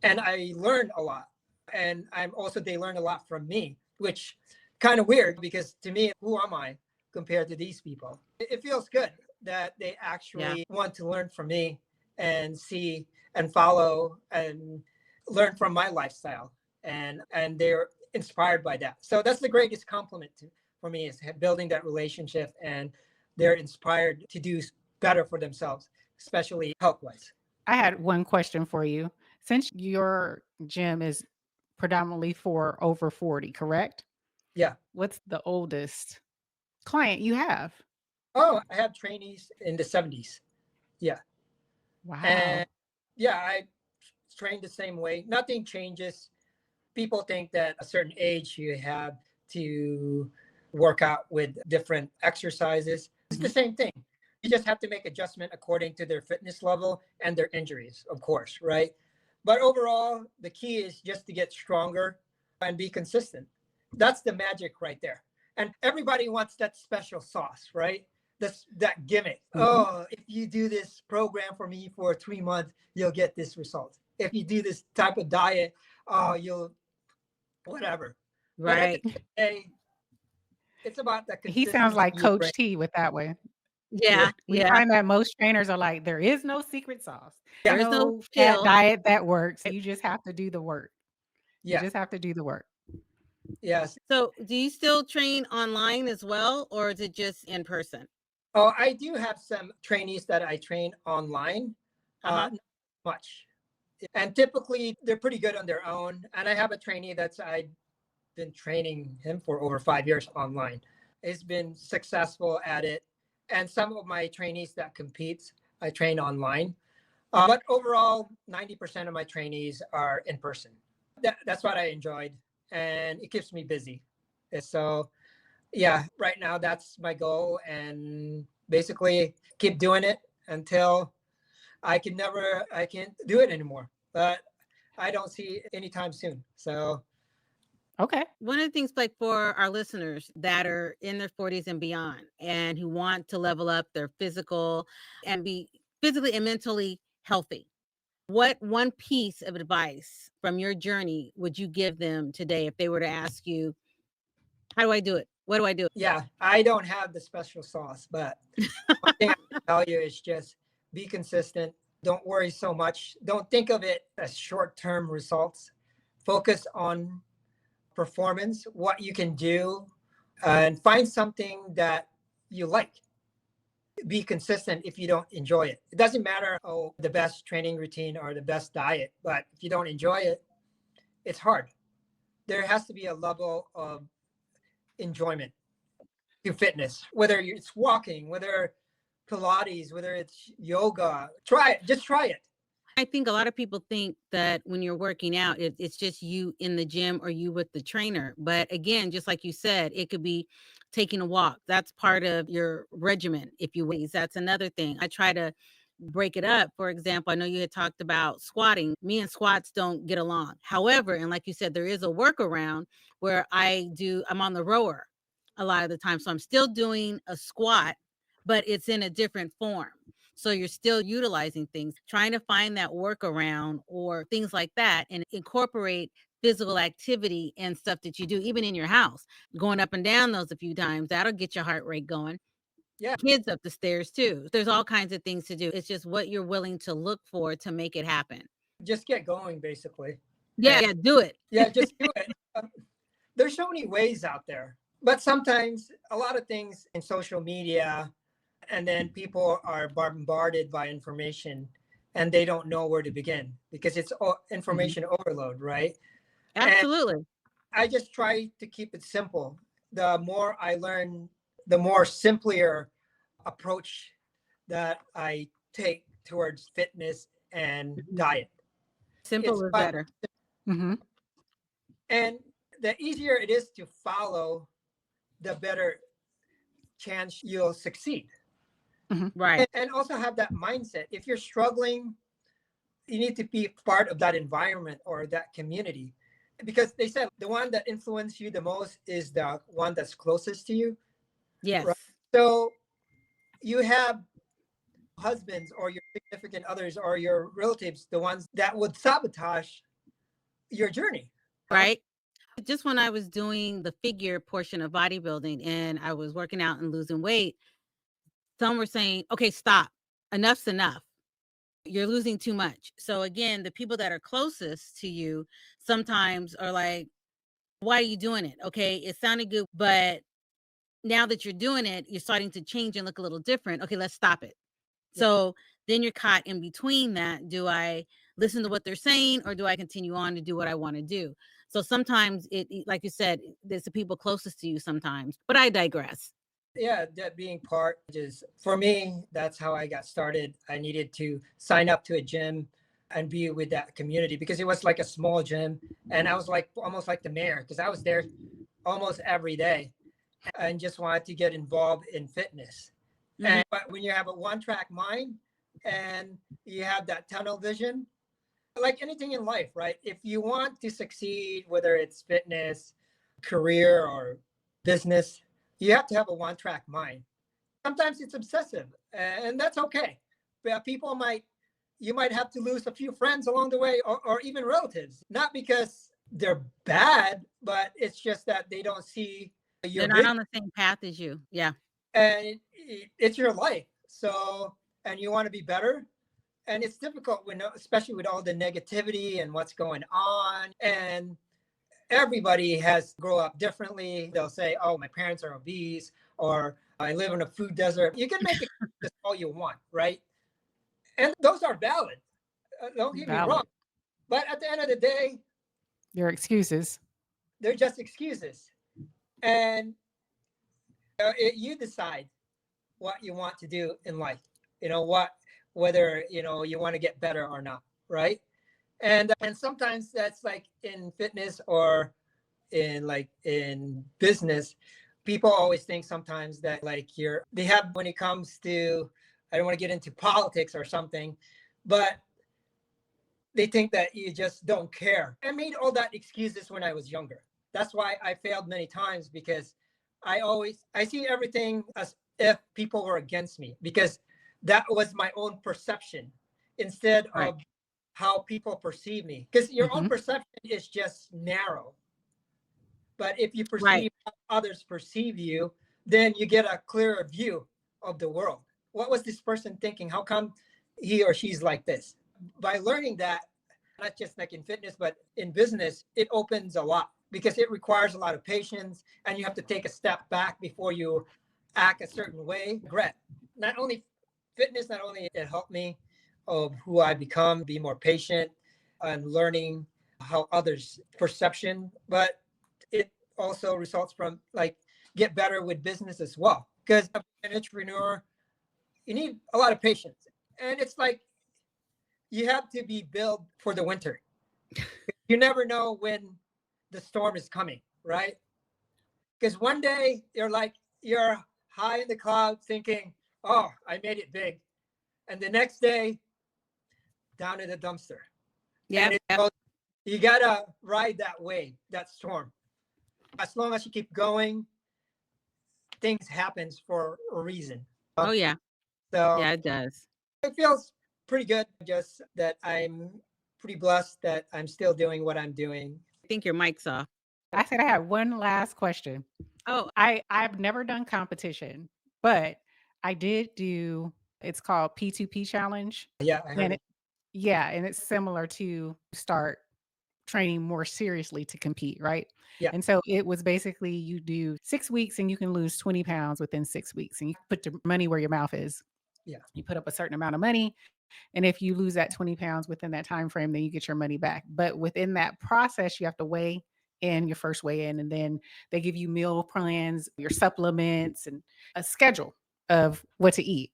And I learned a lot. And I'm also, they learn a lot from me, which kind of weird, because to me, who am I compared to these people? It feels good that they yeah. actually want to learn from me and see and follow and learn from my lifestyle. And they're inspired by that. So that's the greatest compliment for me, is building that relationship, and they're inspired to do better for themselves, especially health wise. I had one question for you. Since your gym is predominantly for over 40, correct? Yeah. What's the oldest client you have? Oh, I have trainees in the 70s. Yeah. Wow. And yeah, I train the same way. Nothing changes. People think that a certain age you have to work out with different exercises. It's the Mhm. same thing. You just have to make adjustment according to their fitness level and their injuries, of course, right? But overall, the key is just to get stronger and be consistent. That's the magic right there. And everybody wants that special sauce, right? That gimmick. Mhm. Oh, if you do this program for me for 3 months, you'll get this result. If you do this type of diet, oh, you'll whatever. But at the Right. end of the day, it's about the He sounds consistency like you Coach bring. T with that one. Yeah. Yeah. We Yeah. find that most trainers are like, there is no secret sauce. Yeah. There's no No fad pill. diet that works. You just have to do the work. You Yeah. just have to do the work. Yes. So do you still train online as well, or is it just in person? Oh, I do have some trainees that I train online. Uh-huh. Not much. And typically they're pretty good on their own. And I have a trainee I've been training him for over 5 years online. He's been successful at it. And some of my trainees that compete, I train online. But overall, 90% of my trainees are in person. That's what I enjoyed. And it keeps me busy. And so, yeah, right now that's my goal. And basically keep doing it until I can't do it anymore. But I don't see anytime soon. So, Okay. One of the things, like for our listeners that are in their 40s and beyond and who want to level up their physical and be physically and mentally healthy, what one piece of advice from your journey would you give them today if they were to ask you, how do I do it? What do I do? yeah, I don't have the special sauce, but one thing I can tell you is just be consistent. Don't worry so much. Don't think of it as short-term results. Focus on performance, what you can do, and find something that you like. Be consistent if you don't enjoy it. It doesn't matter, the best training routine or the best diet, but if you don't enjoy it, it's hard. There has to be a level of enjoyment to fitness, whether it's walking, whether Pilates, whether it's yoga. Try it. Just try it. I think a lot of people think that when you're working out, it's just you in the gym or you with the trainer. But again, just like you said, it could be taking a walk. That's part of your regimen, if you will. That's another thing. I try to break it up. For example, I know you had talked about squatting. Me and squats don't get along. However, and like you said, there is a workaround where I'm on the rower a lot of the time. So I'm still doing a squat, but it's in a different form. So you're still utilizing things, trying to find that workaround or things like that and incorporate physical activity and stuff that you do, even in your house, going up and down those a few times. That'll get your heart rate going. Yeah. Kids up the stairs too. There's all kinds of things to do. It's just what you're willing to look for to make it happen. Just get going, basically. Yeah, do it. Yeah, just do it. There's so many ways out there, but sometimes a lot of things in social media, and then people are bombarded by information and they don't know where to begin because it's information overload, right? Absolutely. And I just try to keep it simple. The more I learn, the more simpler approach that I take towards fitness and diet. Simple is better. Mm-hmm. And the easier it is to follow, the better chance you'll succeed. Right. And also have that mindset. If you're struggling, you need to be part of that environment or that community. Because they said the one that influences you the most is the one that's closest to you. Yes. Right? So you have husbands or your significant others or your relatives, the ones that would sabotage your journey. Right. Just when I was doing the figure portion of bodybuilding and I was working out and losing weight, some were saying, okay, stop. Enough's enough. You're losing too much. So again, the people that are closest to you sometimes are like, why are you doing it? Okay, it sounded good, but now that you're doing it, you're starting to change and look a little different. Okay, let's stop it. Yeah. So then you're caught in between that. Do I listen to what they're saying or do I continue on to do what I want to do? So sometimes like you said, there's the people closest to you sometimes, but I digress. Yeah, that being part is, for me, that's how I got started. I needed to sign up to a gym and be with that community because it was like a small gym. And I was like almost like the mayor because I was there almost every day and just wanted to get involved in fitness. But when you have a one-track mind and you have that tunnel vision, like anything in life, right? If you want to succeed, whether it's fitness, career, or business, you have to have a one-track mind. Sometimes it's obsessive, and that's okay. But you might have to lose a few friends along the way, or even relatives. Not because they're bad, but it's just that they don't see they're not on the same path as you. Yeah. And it's your life. So, and you want to be better. And it's difficult especially with all the negativity and what's going on. And everybody has grow up differently. They'll say, oh, my parents are obese, or I live in a food desert. You can make it all you want, right? And those are valid. Don't get me wrong. But at the end of the day, Your excuses. they're just excuses. And you decide what you want to do in life. Whether, you want to get better or not, right? And sometimes that's like in fitness or in business, people always think sometimes that like they have, when it comes to, I don't want to get into politics or something, but they think that you just don't care. I made all that excuses when I was younger. That's why I failed many times, because I see everything as if people were against me, because that was my own perception instead Right. of how people perceive me. Because your own Mhm. perception is just narrow. But if you Right. perceive how others perceive you, then you get a clearer view of the world. What was this person thinking? How come he or she's like this? By learning that, not just like in fitness, but in business, it opens a lot, because it requires a lot of patience, and you have to take a step back before you act a certain way. Regret. Not only fitness, not only it helped me of who I become, be more patient and learning how others perception, but it also results from like get better with business as well. Because an entrepreneur, you need a lot of patience. And it's like you have to be built for the winter. You never know when the storm is coming, right? Because one day you're high in the clouds thinking, oh, I made it big. And the next day, down in the dumpster. And Yep. Yep. you gotta ride that wave, that storm. As long as you keep going, things happens for a reason. Oh yeah. So Yeah, it does. it feels pretty good. Just that I'm pretty blessed that I'm still doing what I'm doing. I think your mic's off. I said I had one last question. Oh, I've never done competition, but I did do, it's called P2P challenge. Yeah, I heard And it. yeah, and it's similar to start training more seriously to compete, right? Yeah, And so it was basically you do 6 weeks and you can lose 20 pounds within 6 weeks, and you put your money where your mouth is. yeah. You put up a certain amount of money, and if you lose that 20 pounds within that time frame, then you get your money back. But within that process, you have to weigh in your first weigh in, and then they give you meal plans, your supplements, and a schedule of what to eat.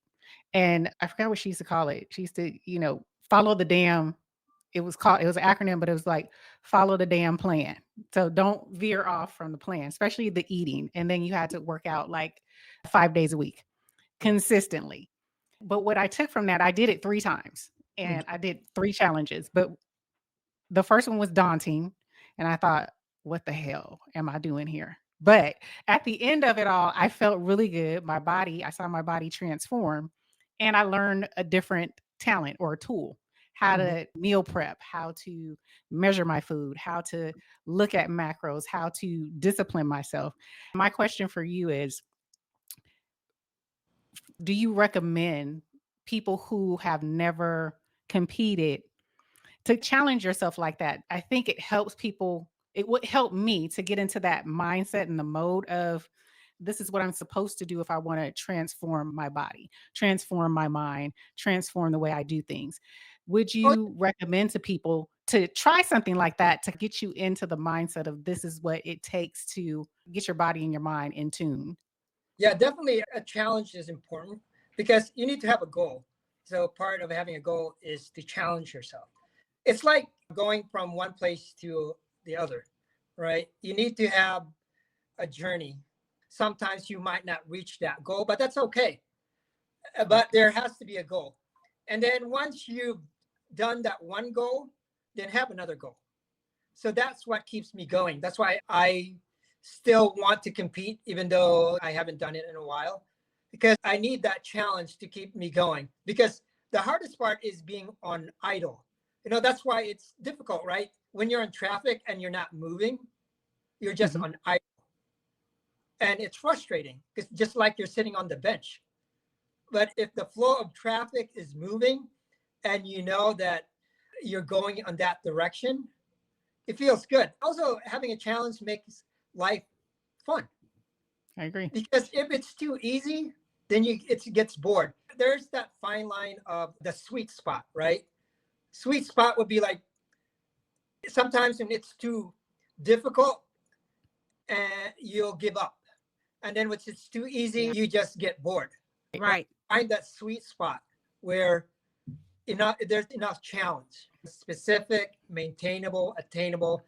And I forgot what she used to call it. She used to, follow the damn, it was an acronym, but it was like follow the damn plan. So don't veer off from the plan, especially the eating. And then you had to work out like 5 days a week consistently. But what I took from that, I did it 3 times Mhm. and I did 3 challenges, but the first one was daunting, and I thought, "What the hell am I doing here?" But at the end of it all, I felt really good. I saw my body transform, and I learned a different talent or a tool, how Mhm. to meal prep, how to measure my food, how to look at macros, how to discipline myself. My question for you is, do you recommend people who have never competed to challenge yourself like that? I think it helps people. It would help me to get into that mindset and the mode of this is what I'm supposed to do if I want to transform my body, transform my mind, transform the way I do things. Would Oh, you recommend to people to try something like that to get you into the mindset of this is what it takes to get your body and your mind in tune? yeah, definitely a challenge is important because you need to have a goal. So part of having a goal is to challenge yourself. It's like going from one place to the other, right? You need to have a journey. Sometimes you might not reach that goal, but that's okay. But there has to be a goal. And then once you've done that one goal, then have another goal. So that's what keeps me going. That's why I still want to compete, even though I haven't done it in a while, because I need that challenge to keep me going. Because the hardest part is being on idle. That's why it's difficult, right? When you're in traffic and you're not moving, you're just Mhm. on idle. And it's frustrating because just like you're sitting on the bench. But if the flow of traffic is moving and you know that you're going on that direction, it feels good. Also, having a challenge makes life fun I agree. because if it's too easy, then it gets bored. There's that fine line of the sweet spot, right? Sweet spot would be like Sometimes when it's too difficult, and you'll give up. And then when it's too easy, you just get bored. Right. Find that sweet spot where there's enough challenge, specific, maintainable, attainable,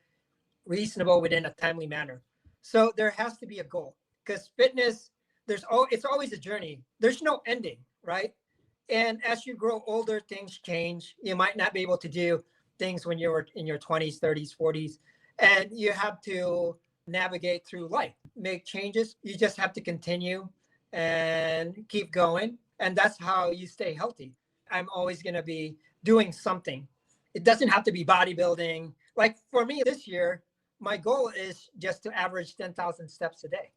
reasonable within a timely manner. So there has to be a goal, because fitness, it's always a journey. There's no ending, right? And as you grow older, things change. You might not be able to do things when you're in your 20s, 30s, 40s, and you have to navigate through life, make changes. You just have to continue and keep going. And that's how you stay healthy. I'm always going to be doing something. It doesn't have to be bodybuilding. Like for me this year, my goal is just to average 10,000 steps a day.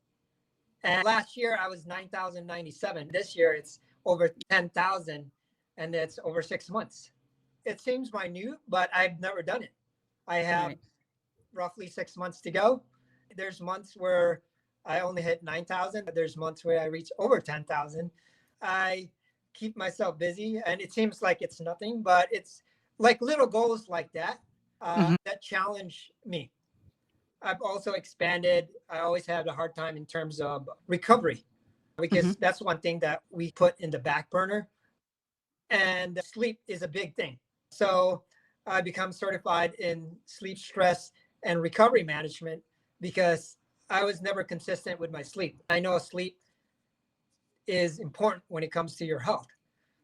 And last year I was 9,097. This year it's over 10,000, and it's over 6 months. It seems minute, but I've never done it. I have roughly 6 months to go. There's months where I only hit 9,000. There's months where I reach over 10,000. I keep myself busy, and it seems like it's nothing, but it's like little goals like that that challenge me. I've also expanded. I always had a hard time in terms of recovery, because that's one thing that we put in the back burner. And sleep is a big thing. So I become certified in sleep, stress, and recovery management, because I was never consistent with my sleep. I know sleep is important when it comes to your health.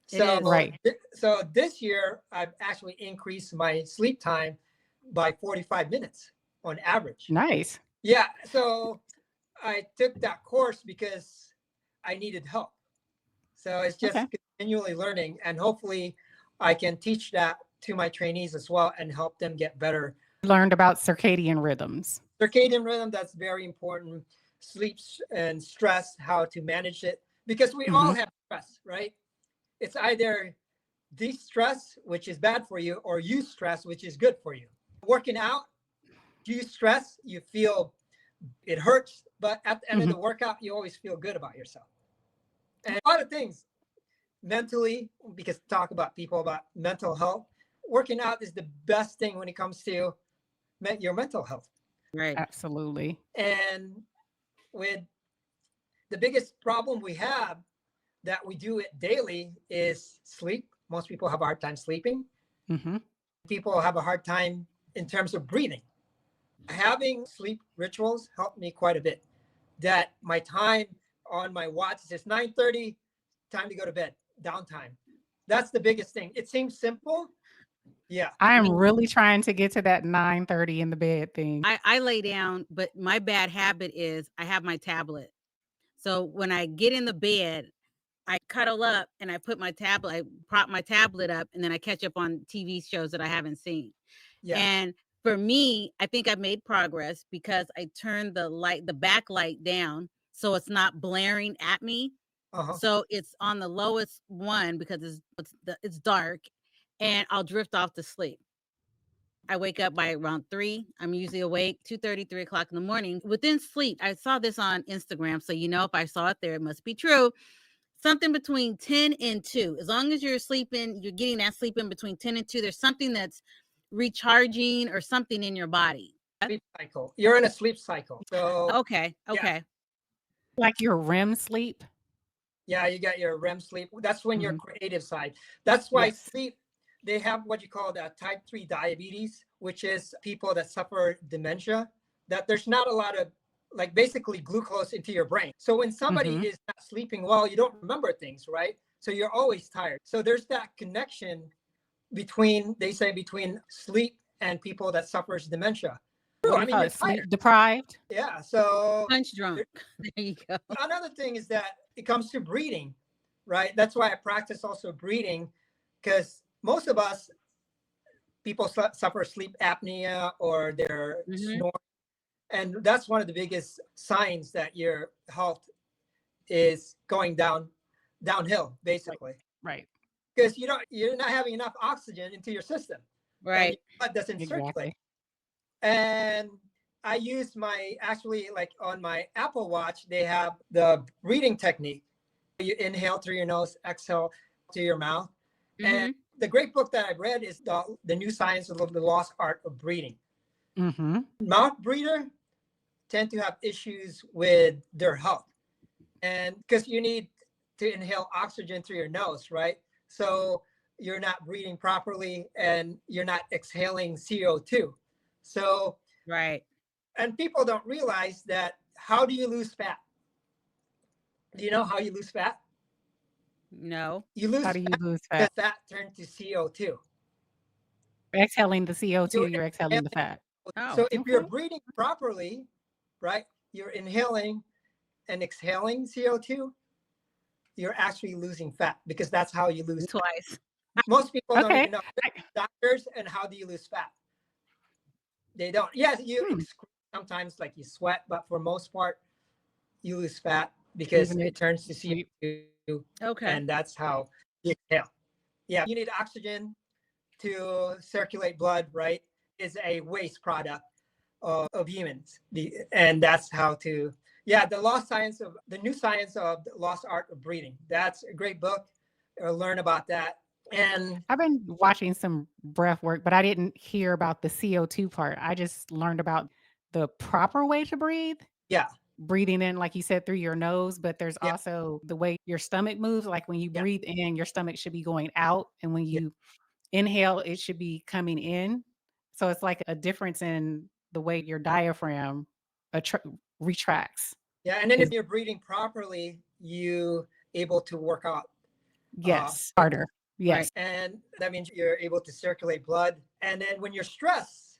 So, so this year, I've actually increased my sleep time by 45 minutes on average. Nice. Yeah. So I took that course because I needed help. So it's just continually learning, and hopefully I can teach that to my trainees as well and help them get better. Learned about circadian rhythms. Circadian rhythm, that's very important. Sleep and stress, how to manage it, because we all have stress, right? It's either de-stress, which is bad for you, or eustress, which is good for you. Working out, eustress, you feel it hurts, but at the end of the workout, you always feel good about yourself. And a lot of things mentally, because talk about people about mental health, working out is the best thing when it comes to your mental health. Right. Absolutely. And with the biggest problem we have that we do it daily is sleep. Most people have a hard time sleeping. People have a hard time in terms of breathing. Having sleep rituals helped me quite a bit. That my time on my watch says 9:30, time to go to bed, downtime. That's the biggest thing. It seems simple. Yeah. I am really trying to get to that 9:30 in the bed thing. I lay down, but my bad habit is I have my tablet. So when I get in the bed, I cuddle up and I prop my tablet up, and then I catch up on TV shows that I haven't seen. Yeah. And for me, I think I've made progress because I turned the backlight down so it's not blaring at me. So it's on the lowest one because it's dark, and I'll drift off to sleep. I wake up by around 3. I'm usually awake 2:30, 3 o'clock in the morning. Within sleep, I saw this on Instagram, so if I saw it there, it must be true. Something between 10 and 2. As long as you're sleeping, you're getting that sleep in between 10 and 2. There's something that's recharging or something in your body. Sleep cycle. You're in a sleep cycle. So okay. Yeah. Like your REM sleep? Yeah, you got your REM sleep. That's when your creative side. That's why sleep, they have what you call the type 3 diabetes, which is people that suffer dementia, that there's not a lot of basically glucose into your brain. So when somebody is not sleeping well, you don't remember things, right? So you're always tired. So there's that connection between sleep and people that suffers dementia. You're sleep deprived. Yeah. So punch drunk. There you go. Another thing is that it comes to breathing, right? That's why I practice also breathing, because most of us, people suffer sleep apnea or they're snoring. And that's one of the biggest signs that your health is going downhill, basically. Right. Because you're not having enough oxygen into your system. Right. And your blood doesn't circulate. And I use on my Apple Watch, they have the breathing technique. You inhale through your nose, exhale through your mouth. And the great book that I've read is the New Science of the Lost Art of Breathing. Mm-hmm. Mouth breather tend to have issues with their health. And because you need to inhale oxygen through your nose, right? So you're not breathing properly and you're not exhaling CO2. So, Right. and people don't realize that. How do you lose fat? Do you know how you lose fat? No. You How lose do you fat lose because fat? fat turns to CO2. Exhaling the CO2, You're you're exhaling the inhaling. fat. Oh, So if you're Okay. breathing properly, right, you're inhaling and exhaling CO2, you're actually losing fat because that's how you lose fat. twice. Most people don't Okay. even know. I, Doctors, and how do you lose fat? They don't. Yes, you hmm. sometimes like you sweat, but for most part, you lose fat because Even it it. turns to We, CO2, Okay. and that's how you exhale. Yeah, you need oxygen to circulate blood, right? Is a waste product of humans, and that's how to. Yeah, the new science of the lost art of breathing. That's a great book. Learn about that, and I've been watching some breath work, but I didn't hear about the CO2 part. I just learned about the proper way to breathe. yeah, Breathing in, like you said, through your nose, but there's yeah, also the way your stomach moves. Like when you yeah, breathe in, your stomach should be going out. And when yeah, you inhale, it should be coming in. So it's like a difference in the way your diaphragm retracts. yeah. And then if Is you're breathing properly, you able to work out. yes, Right? harder. Right. Yes. And that means you're able to circulate blood. And then when you're stressed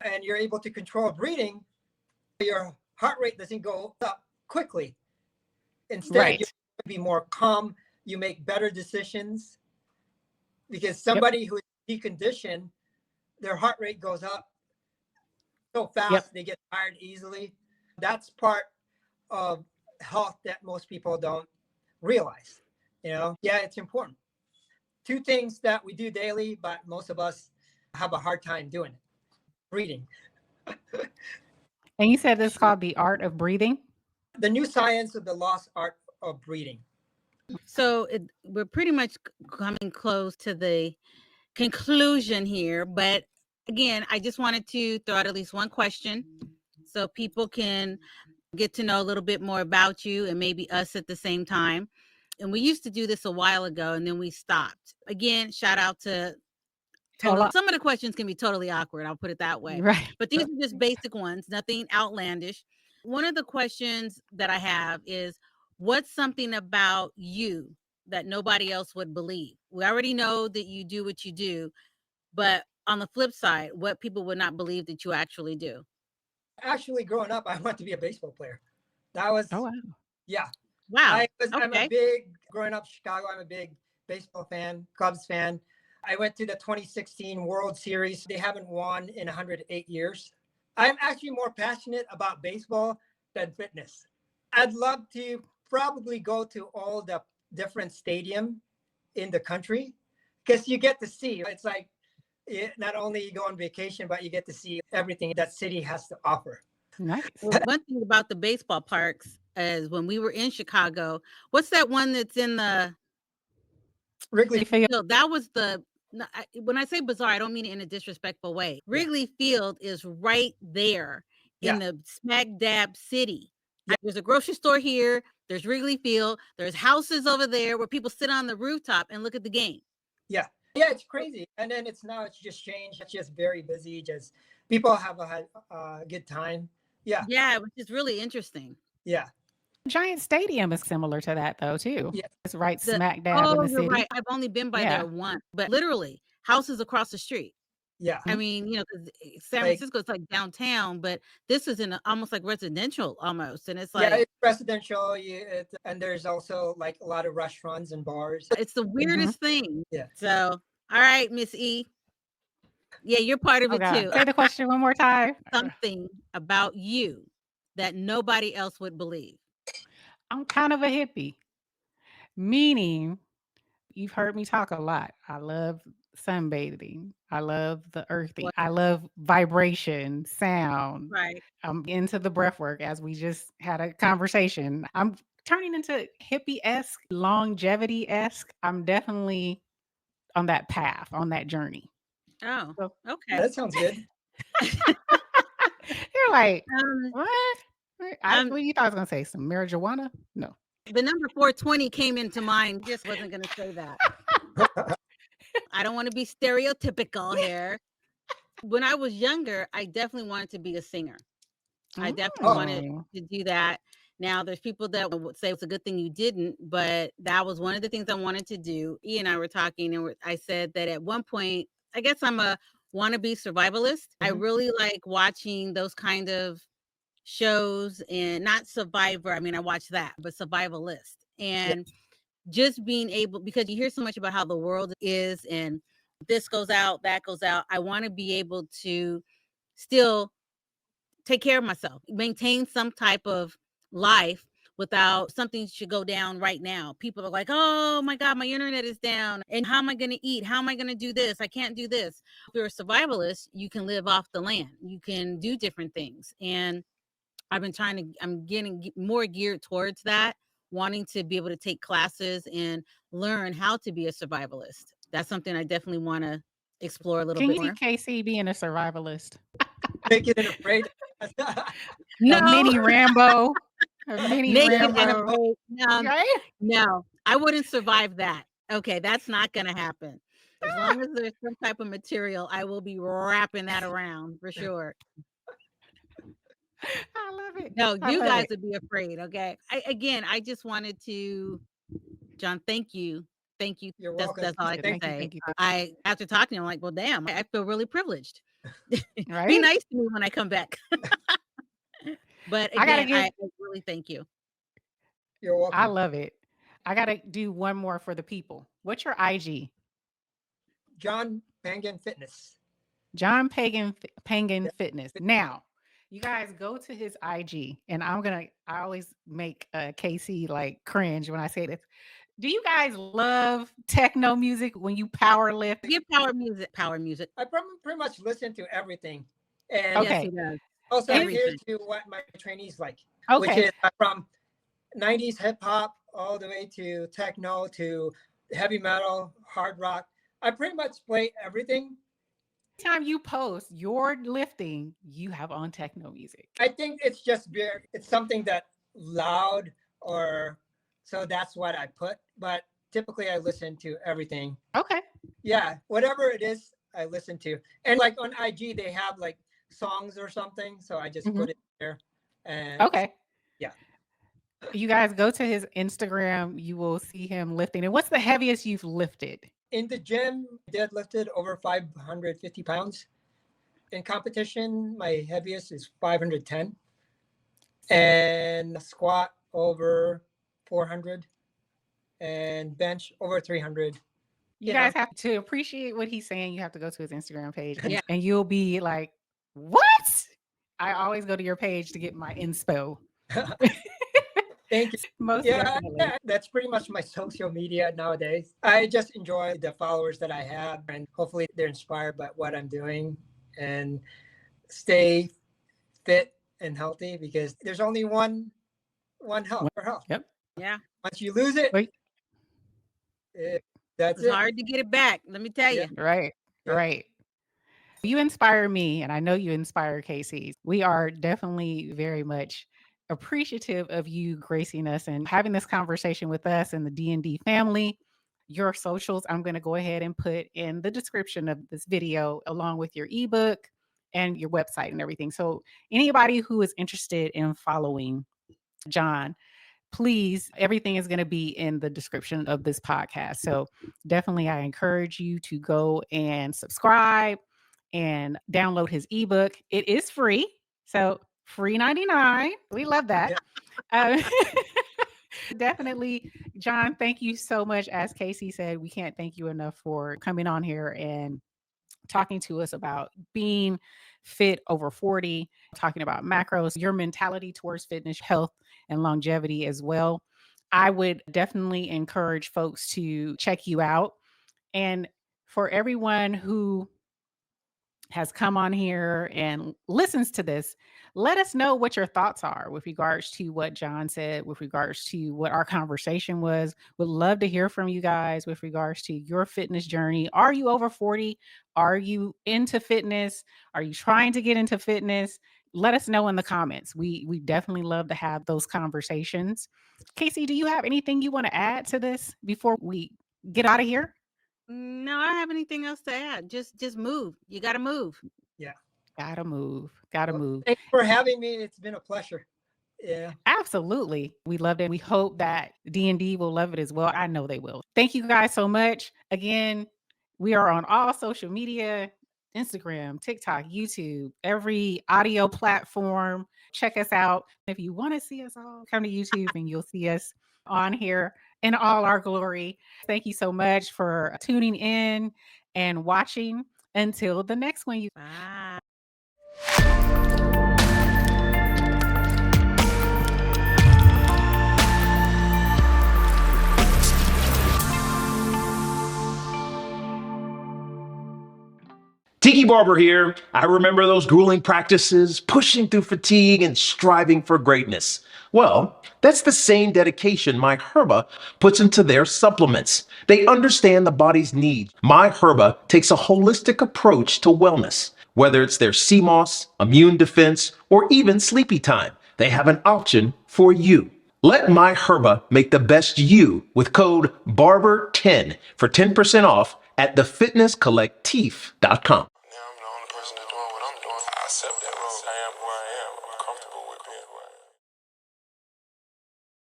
and you're able to control breathing, your heart rate doesn't go up quickly. Instead, you Right. be more calm. You make better decisions because Yep. somebody who is deconditioned, their heart rate goes up so Yep. fast, they get tired easily. That's part of health that most people don't realize. Yeah, it's important. Two things that we do daily, but most of us have a hard time doing it. Breathing. And you said this is called the art of breathing. The new science of the lost art of breathing. So we're pretty much coming close to the conclusion here. But again, I just wanted to throw out at least one question so people can get to know a little bit more about you and maybe us at the same time. And we used to do this a while ago and then we stopped. Again, shout out to Tell us. some of the questions can be totally awkward. I'll put it that way. Right. But these are just basic ones, nothing outlandish. One of the questions that I have is what's something about you that nobody else would believe? We already know that you do what you do, but on the flip side, what people would not believe that you actually do. Actually, growing up, I wanted to be a baseball player. That Oh was, wow. yeah. Wow. I'm a Okay. big, growing up in Chicago, I'm a big baseball fan, Cubs fan. I went to the 2016 World Series. They haven't won in 108 years. I'm actually more passionate about baseball than fitness. I'd love to probably go to all the different stadium in the country because you get to see. It's like not only you go on vacation, but you get to see everything that city has to offer. Nice. Well, one thing about the baseball parks is when we were in Chicago, what's that one that's in the Wrigley, You feel field? That was the when I say bizarre, I don't mean it in a disrespectful way. yeah, Wrigley Field is right there in yeah, the smack dab city. yeah, There's a grocery store here. There's Wrigley Field. There's houses over there where people sit on the rooftop and look at the game. yeah, yeah. It's crazy, and then it's just changed. It's just very busy. Just people have a good time. Yeah, Yeah, which is really interesting. yeah, Giant Stadium is similar to that though too. yeah, It's right The smack dab in Oh, the you're city. right. I've only been by Yeah. there once, but literally houses across the street. yeah. I Mhm. mean, 'cause San Like Francisco is like downtown, but this is in almost like residential almost. And it's yeah, like, it's residential. And there's also like a lot of restaurants and bars. it's the Mhm. weirdest thing. Yeah. So, all right, Miss E. Yeah, you're part of Oh it god. too. Say the question one more time. Something about you that nobody else would believe. I'm kind of a hippie, meaning you've heard me talk a lot. I love sunbathing. I love the earthing. What? I love vibration, sound. Right. I'm into the breath work as we just had a conversation. I'm turning into hippie-esque, longevity-esque. I'm definitely on that path, on that journey. Oh, So okay. That sounds good. You're like, Um, what? um, What you thought I was gonna say? Some marijuana? No. the number 420 came into mind. Just wasn't going to say that. I don't want to be stereotypical here. When I was younger, I definitely wanted to be a singer. I definitely wanted Mm. to do that. Now, there's people that would say it's a good thing you didn't, but that was one of the things I wanted to do. E and I were talking, and I said that at one point, I guess I'm a wannabe survivalist. I really like watching those kind of shows, and not Survivor. I mean, I watch that, but Survivalist. Yeah. And just being able, because you hear so much about how the world is and this goes out, that goes out. I want to be able to still take care of myself, maintain some type of life without something should go down right now. People are like, oh my God, my internet is down. And how am I going to eat? How am I going to do this? I can't do this. If you're a survivalist, you can live off the land. You can do different things. And I'm getting more geared towards that, wanting to be able to take classes and learn how to be a survivalist. That's something I definitely want to explore a little Can bit you see more. KC being a survivalist? Naked and afraid. A No, mini Rambo. A mini naked and Rambo. afraid. No, Right? no, I wouldn't survive that. Okay, that's not going to happen. As long as there's some type of material, I will be wrapping that around for sure. I love it. No, I you love guys it. would be afraid. Okay. I just wanted to, John, thank you. Thank you. You're That's welcome. that's all I can Thank say. Thank you. I after talking, I'm like, well, damn, I feel really privileged. Be Right? nice to me when I come back. But I gotta again, give. I really thank you. You're I welcome. love it. I gotta do one more for the people. What's your IG? John Pangan Fitness. John Pangan Yeah. Fitness. Now, you guys go to his IG, and I always make KC like cringe when I say this. Do you guys love techno music when you power lift? Give power music. Power music. I pretty much listen to everything, and Yes, he Okay. does. also adhere Everything. to what my trainees like, which Okay. is from 90s hip hop all the way to techno to heavy metal, hard rock. I pretty much play everything. Time you post your lifting, you have on techno music. I think it's just it's something that loud, or so that's what I put. But typically I listen to everything. Okay. Yeah, whatever it is, I listen to. And like on IG, they have like songs or something, so I just Mhm. put it there. And Okay. yeah, You guys go to his Instagram, you will see him lifting. And what's the heaviest you've lifted? in the gym, deadlifted over 550 pounds. In competition, my heaviest is 510, and squat over 400, and bench over 300. You guys have to appreciate what he's saying. You have to go to his Instagram page Yeah. and you'll be like, what? I always go to your page to get my inspo. Thank you. Most Yeah, definitely. that's pretty much my social media nowadays. I just enjoy the followers that I have, and hopefully they're inspired by what I'm doing, and stay fit and healthy, because there's only one health for health. Yep. Yeah. Once you lose it, Wait. that's It's it. hard to get it back. Let me tell Yeah. you. Right. Yep. Right. You inspire me, and I know you inspire Casey. We are definitely very much appreciative of you gracing us and having this conversation with us and the D&D family. Your socials, I'm going to go ahead and put in the description of this video, along with your ebook and your website and everything. So anybody who is interested in following John, please, everything is going to be in the description of this podcast. So definitely, I encourage you to go and subscribe and download his ebook. It is free. So free 99. We love that. Yeah. Definitely, John, thank you so much. As Casey said, we can't thank you enough for coming on here and talking to us about being fit over 40, talking about macros, your mentality towards fitness, health, and longevity as well. I would definitely encourage folks to check you out. And for everyone who has come on here and listens to this, let us know what your thoughts are with regards to what John said, with regards to what our conversation was. Would love to hear from you guys with regards to your fitness journey. Are you over 40? Are you into fitness? Are you trying to get into fitness? Let us know in the comments. We definitely love to have those conversations. Casey, do you have anything you want to add to this before we get out of here? No, I don't have anything else to add. Just move. You got to move. Yeah. Gotta move. Gotta move. Thanks for having me. It's been a pleasure. Yeah. Absolutely. We loved it. We hope that D&D will love it as well. I know they will. Thank you guys so much. Again, we are on all social media, Instagram, TikTok, YouTube, every audio platform. Check us out. If you want to see us all, come to YouTube and you'll see us on here in all our glory. Thank you so much for tuning in and watching. Until the next one, you. Bye. Tiki Barber here. I remember those grueling practices, pushing through fatigue and striving for greatness. Well, that's the same dedication My Herba puts into their supplements. They understand the body's needs. My Herba takes a holistic approach to wellness. Whether it's their CMOS, immune defense, or even sleepy time, they have an option for you. Let My Herba make the best you with code BARBER10 for 10% off at thefitnesscollectif.com.